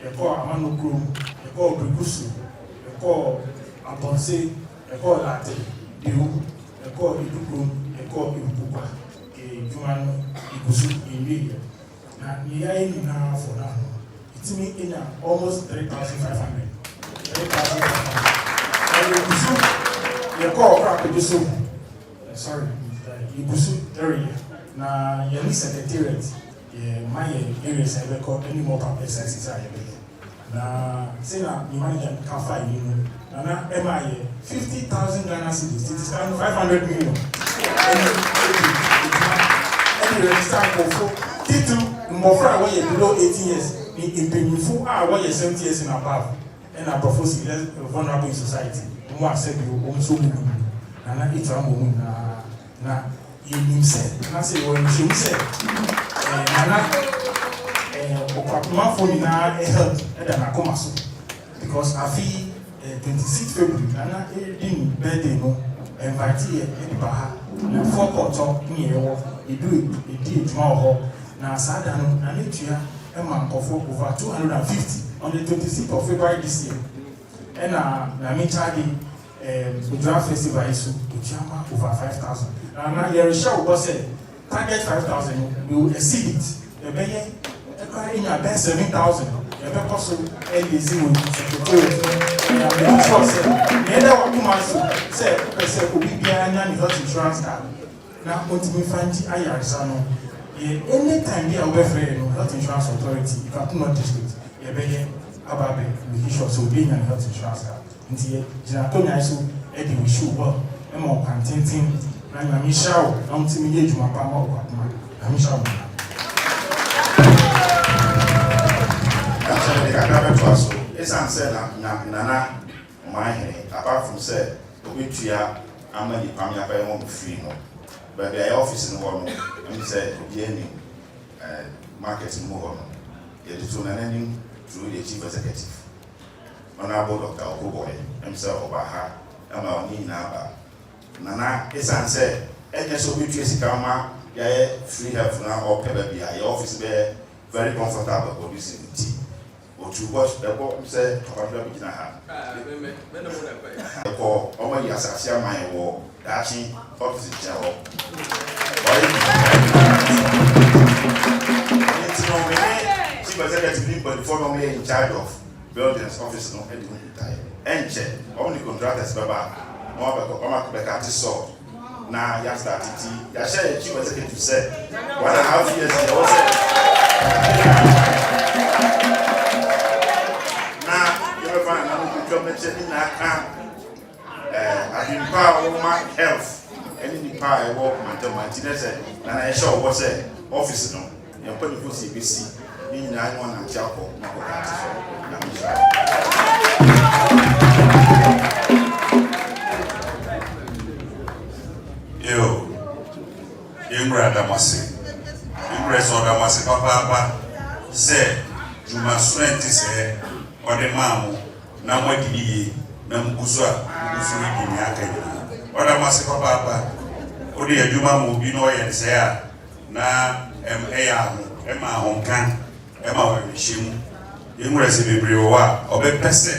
you call a manogrum, you call Brigusu, you call a ponce, you call latte, you call Ibugum, you call Ibuba, a human Ibusu in media. And you are in now for now. It's me in almost 3,500. 3,500. You call Okuapehene. Sorry, Ibusu area. Now, your secretariat, my areas have called any more public services. Now, say now, the manager can find you. Now, MIA 50,000 Ghana cedis. It is 500 million. Any register for T2, more below 18 years. In Peninfu, where 70 years and above. And I propose vulnerable in society. More said you also and I eat a woman. Now, you himself. And I say, when you say, Okuapehene for now, a health, and I come as because I feel 26 February, and I didn't birthday, no, invite here, and Baha, and 4 quarter in here, you do it, did tomorrow. Now, Sadan, I need to have Akuffo over 250 on the 26th of February this year. And I mean, Odwira festival is over 5,000. Now, your show was said, target 5,000, you will exceed it. You pay in your best 7,000. You pay also LDZ with secretary. And I'm sure, neither one come say, we be a health insurance card. Now, what we find Ayarizano, anytime you are with health insurance authority, you can not district. You pay about the issue of being a health insurance card. Until Jinatonia so Eddie we show well, and more contenting, and I'm sure I'm to me age my power. I'm sure. It's answered, Nana, my head, apart from said, which we are, I'm not the Pamia by one free no. But the office in one, and said, the marketing more. Yet it's on an ending through the chief executive. Honorable Dr. Okuapehene, himself over her, and our knee now. Nana, it's answered, and yes, so we trace Kama, free health now, or Pebble, your office there, very comfortable producing tea. But to watch the book, say, Papa Begin her. For over years, I share my war, dashing office in jail. She was executive, but before me in charge of buildings, office, no anything retire. And check, only contractors, Baba, more about Okuapehene saw. Now, yes, that it, I share chief executive said, 1.5 years ago, now, you have found mentioning that I've been power of my health, and in the power of walk my maintenance, and I show what's a office, no, you're putting for CBC. I want to chapel. Yo, Imra Damasi, Impress or Damasi, Papa, say, you must rent this or the mamma, now what did he, Nambusa, Usuri, Yaka, or Damasi Papa, or the Juma will be no and say, now, Emma Honkan. Emma Shim, yɛnwura sɛ bebree wɔ a ɔbɛpɛ sɛ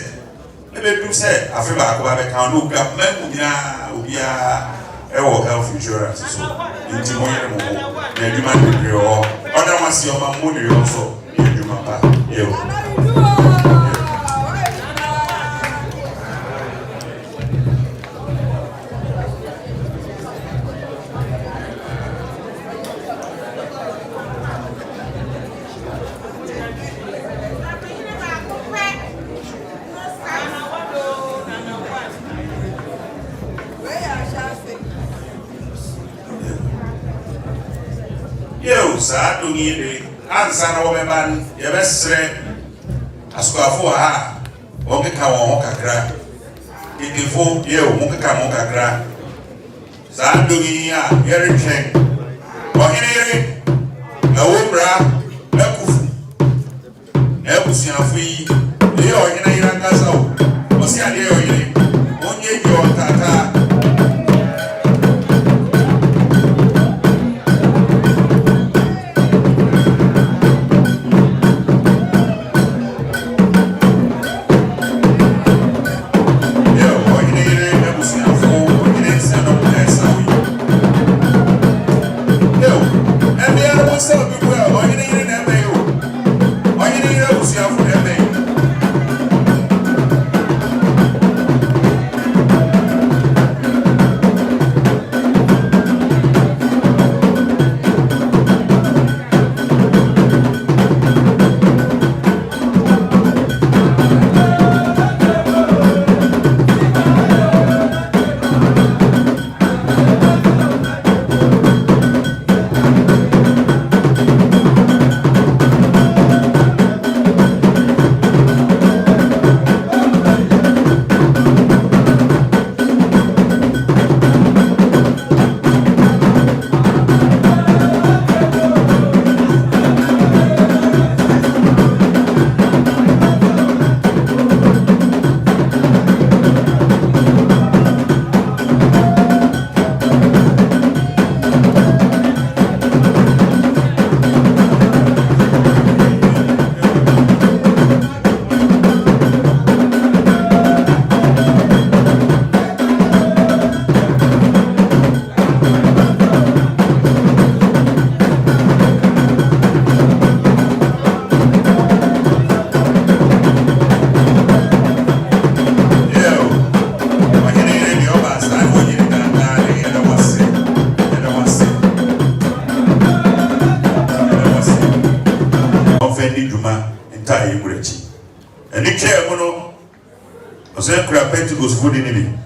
ɛbɛdu sɛ afe baako abɛka no okura mmamu nyinaa obiara ɛwɔ health insurance so nti mo yɛre mo ho na adwuma bebree wɔ ɔda mo ase ɔma mo ne yɛ nso yɛ adwuma pa yɛwɔ. Saa dungi de ansa na wɔbɛban yɛbɛsrɛ asukafo ha wɔkeka wɔn ho kakra edifo yɛo wɔkeka wɔn kakra saa dungi a yɛretwɛn ɔhene yere ɛwɔ bra Akuffo ɛbusuafo yi ɛyɛ ɔhene yere ankasa o Oseadeeyo ɔhene onye bi ɔtata food in it.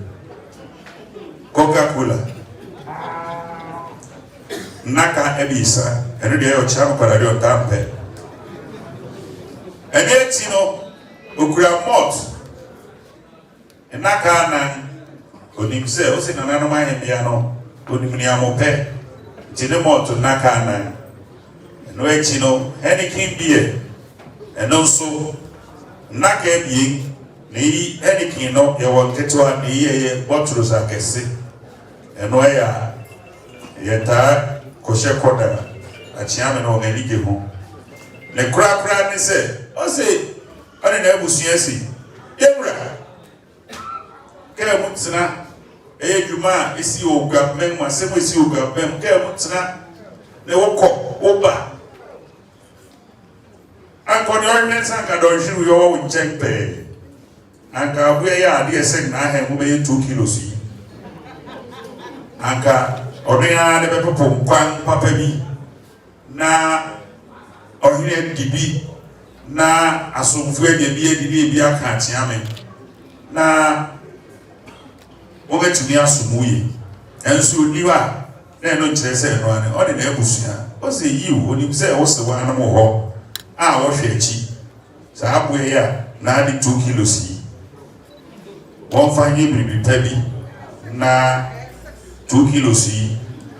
Coca-Cola. Naka ebisa. And they are charm paradio tampe. And yet, you know, Ukura mot. And Naka nan. Onimse, Osin and Anama and Piano. Onimiamo pe. Tinemo to Naka nan. And wait, you know, any king beer. And also Naka being. Ni anything no ye won ketwa ni ye bottles akese eno ya ye ta koshe koda achiame no ngelije ho ne kura ni se o se ani na ebusu asi yewura kele mutsina ejuma esi oga mem asemo esi oga mem kele mutsina ne wokọ oba akoni onye sanka don shiru yo wo nchempe anka abuye ya ade esen na ha mu be 2 kilos yi anka odenya ne be popo kwan papa bi na ohire dibi na asomfu ede bi edi bi aka atiame na wo betumi asomuye enso niwa na eno nkyere se no ane ode na ebusua o se yiwo oni se wo se wa na mo ho a wo hwe achi sa abuye ya na ade 2 kilos yi wọ́n fanye biribi tabi na 2 kilos yi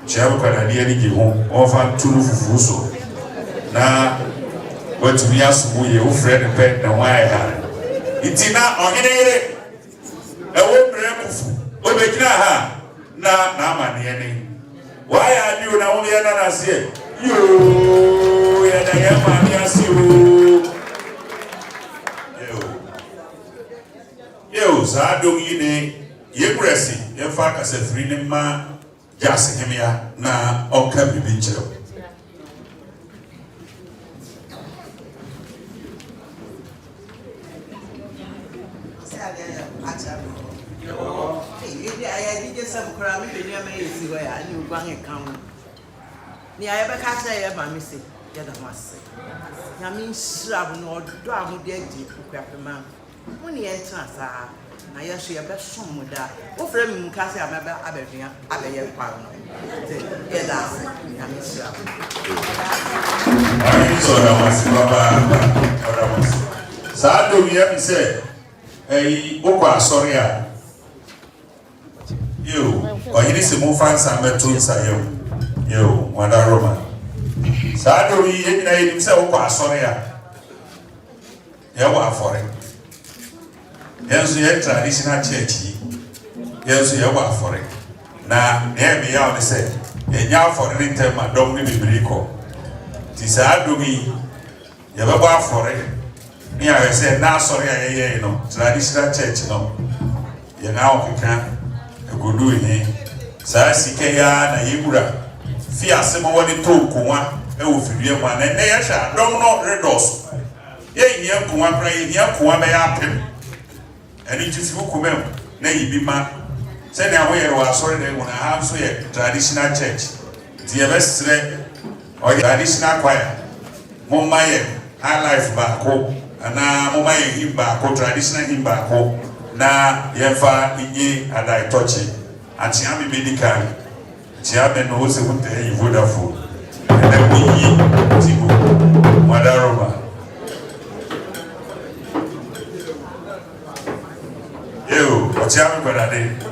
chabu kadadi ani je ho wọ́n fa tunu fufu so na watumi asumu ye wo friend pe na wa ya itina ohene yire ewo bre kufu obegina ha na amane ni wa ya biu na wo ya na se yo ya da ya ma ni asi o Yo, Sadom Yine, Yebresi, Yafaka said, Frinima, Jas Hemia, na Oka Bibicho. I did some crime in your maze where I knew one come. Near ever catch a mammy, yet I must say. I mean, shrub nor drum dead deep, man. When you enter, I actually a best song with that. Oh, friend, Cassie, I'm about Adae Pan. Yeah, that's it. I mean, shrub. I saw that was Sadom Yam said, hey, Opa, sorry. You, or he is a move fans and metals. You, Wanda Roma. Sadom Yam himself, Opa, sorry. You are for it. Yes, you have traditional church. Yes, you are for it. Now, near me, I say, and now for the winter, my dog will be brico. Sadom, you have a for it. Me, I said, now, sorry, you know, traditional church, no. You now can go do it. Sasikaya, Nayura, Fia Simone took one, and will figure one, and they shall don't know red doors. Yea, young Kuamra, young Kuame, and it is Hukumem, nay, be man. Send away, sorry, when I have so a traditional church. The best or traditional choir. Momaye, high life back home. Na mama himba ko traditional himba ko na yefa inye Adae touch ati am medical ti abe no se hunte yi Vodafone na ko yi tigo Madaroba yo o ti am badade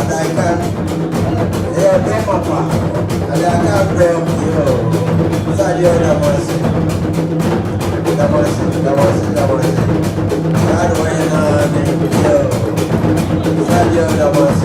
Adaekan, papa, Adaekan bro, Sadio Damasi, Sadio Damasi,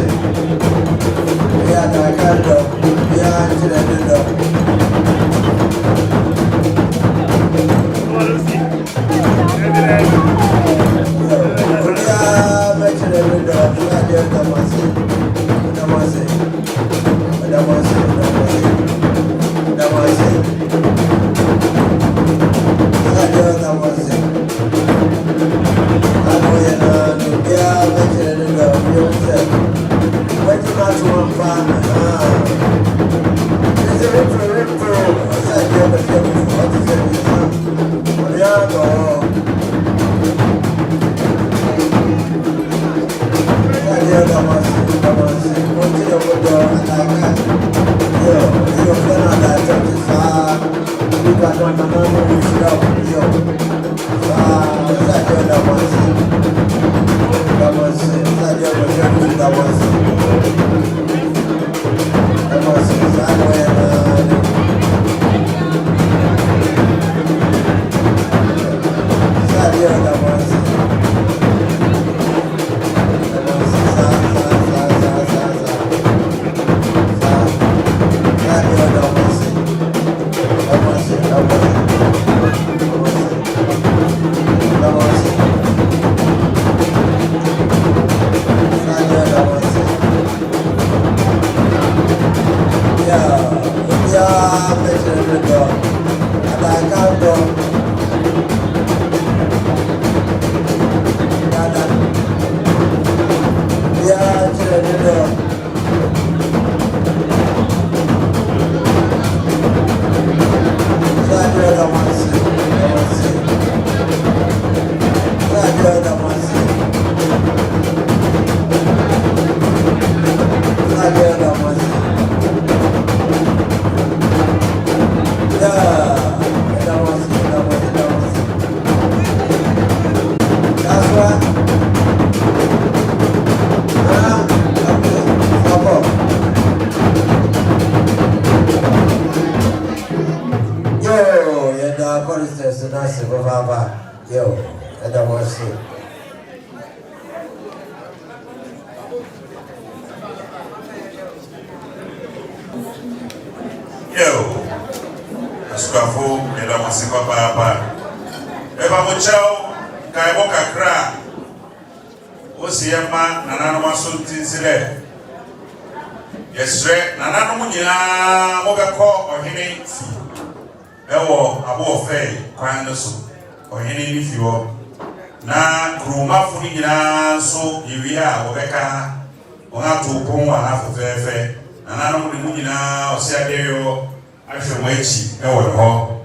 Oseadeeyo ahwemoachi ho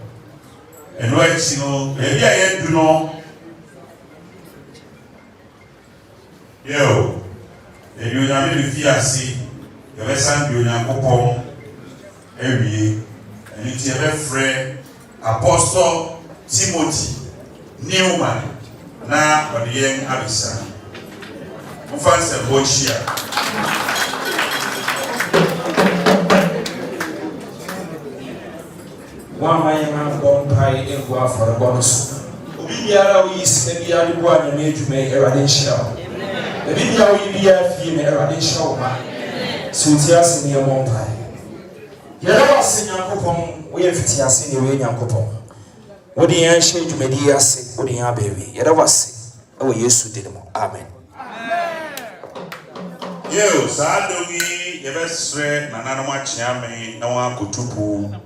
eno achi no ebi aye du no yo ebi onyame bi fi ase yo besan bi onyankopon ewie eni ti ebe frɛ Apostle Timothy Newman na odiyen abisa mufanse bochia Wama yema bompai engwa for bonus. Obibiara wo yisi bia de bo anyame adwuma Erade nhyira wo. Bibia wo yibia fie me Erade nhyira wo ma. Suti ase ne bompai. Yɛrɛ wase Nyankopɔn wo yɛ fiti ase ne wo Nyankopɔn. Wo de yan hyɛ adwumadi ase wo de yan abawi. Yɛrɛ wase ɛwɔ Yesu din mu. Amen. Yo saadogi yɛbɛsrɛ nananom akyea me na wɔn akotupu.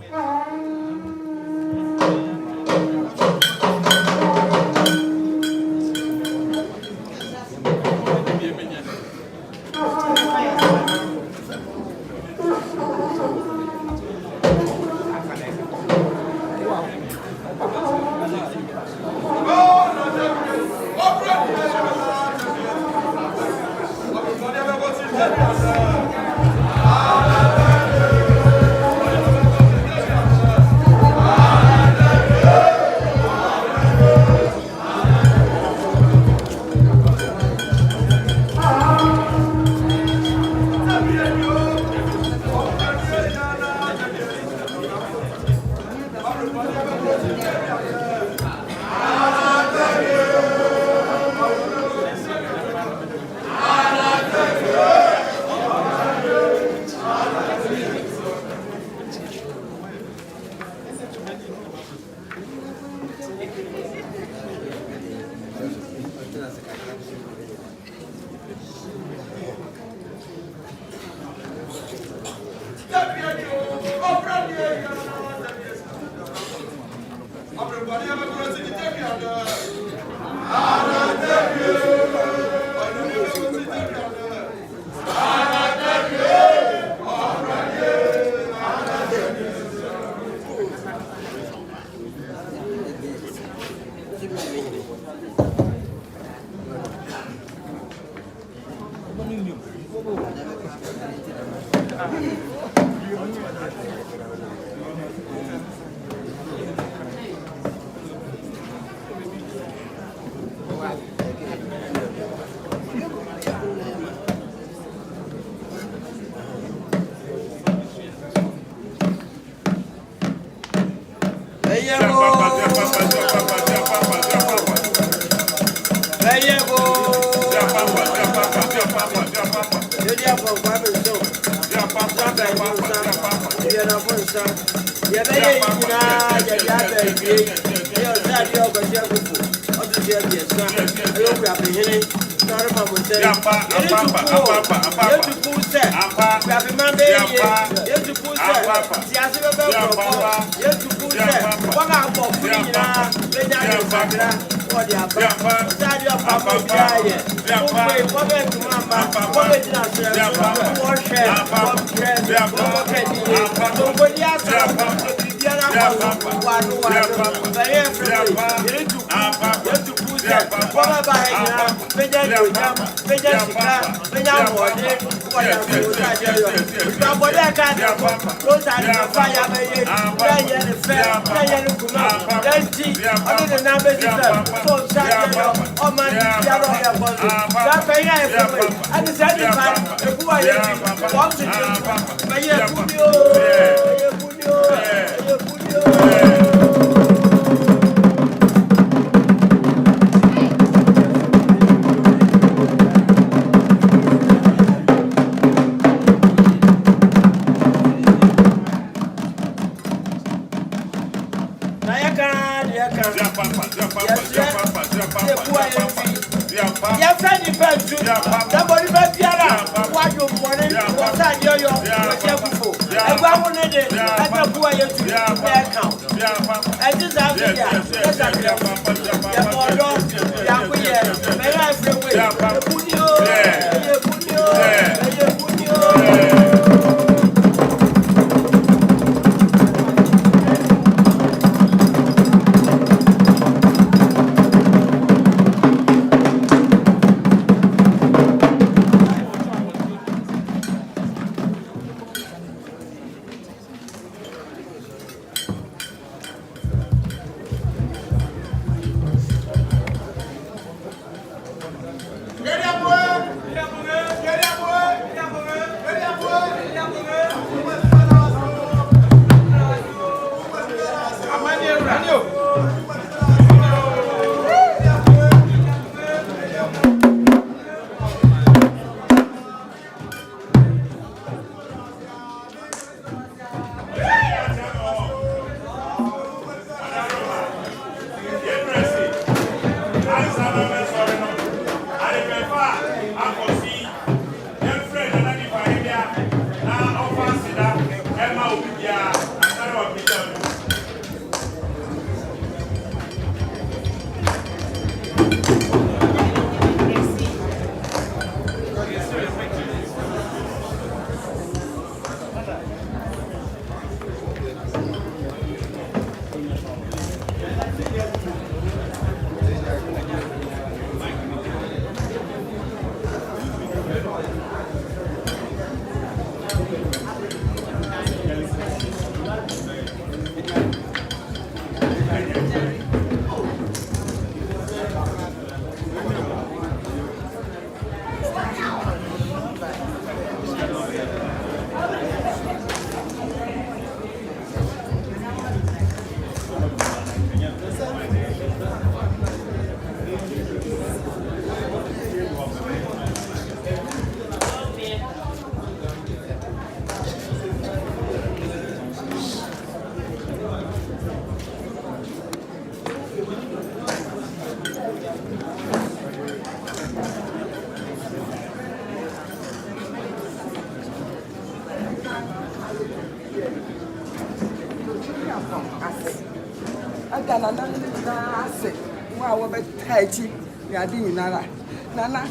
Nana,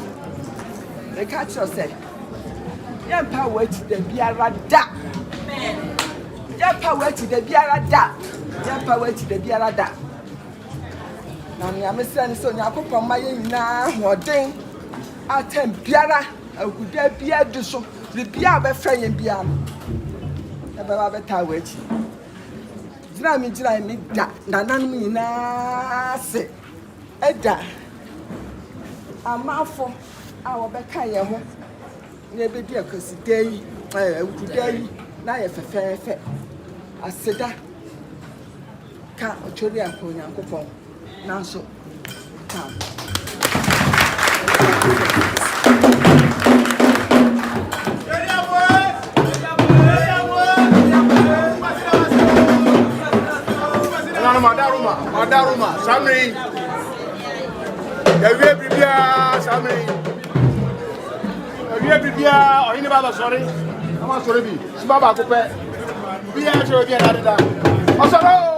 the catcher said, Young power to the Biara da. Young power to the Biara da. Young power to the Biara da. Now, I'm a son, so I put my now, or ding. I tell Biara, I could be a dish. bibia be fra yen bia no e be ba beta wachi jira mi da nananum nyina se eda amafo a wo be ka ye ho na be di akosi dai ukudai na ye fefefe aseda ka ochori akonya nkopon nanso ka Madaruma, Samri. You will be here, Samri. You will be here, or any baba sorry. I'm sorry, Baba Akuffo. Be here to get out of that.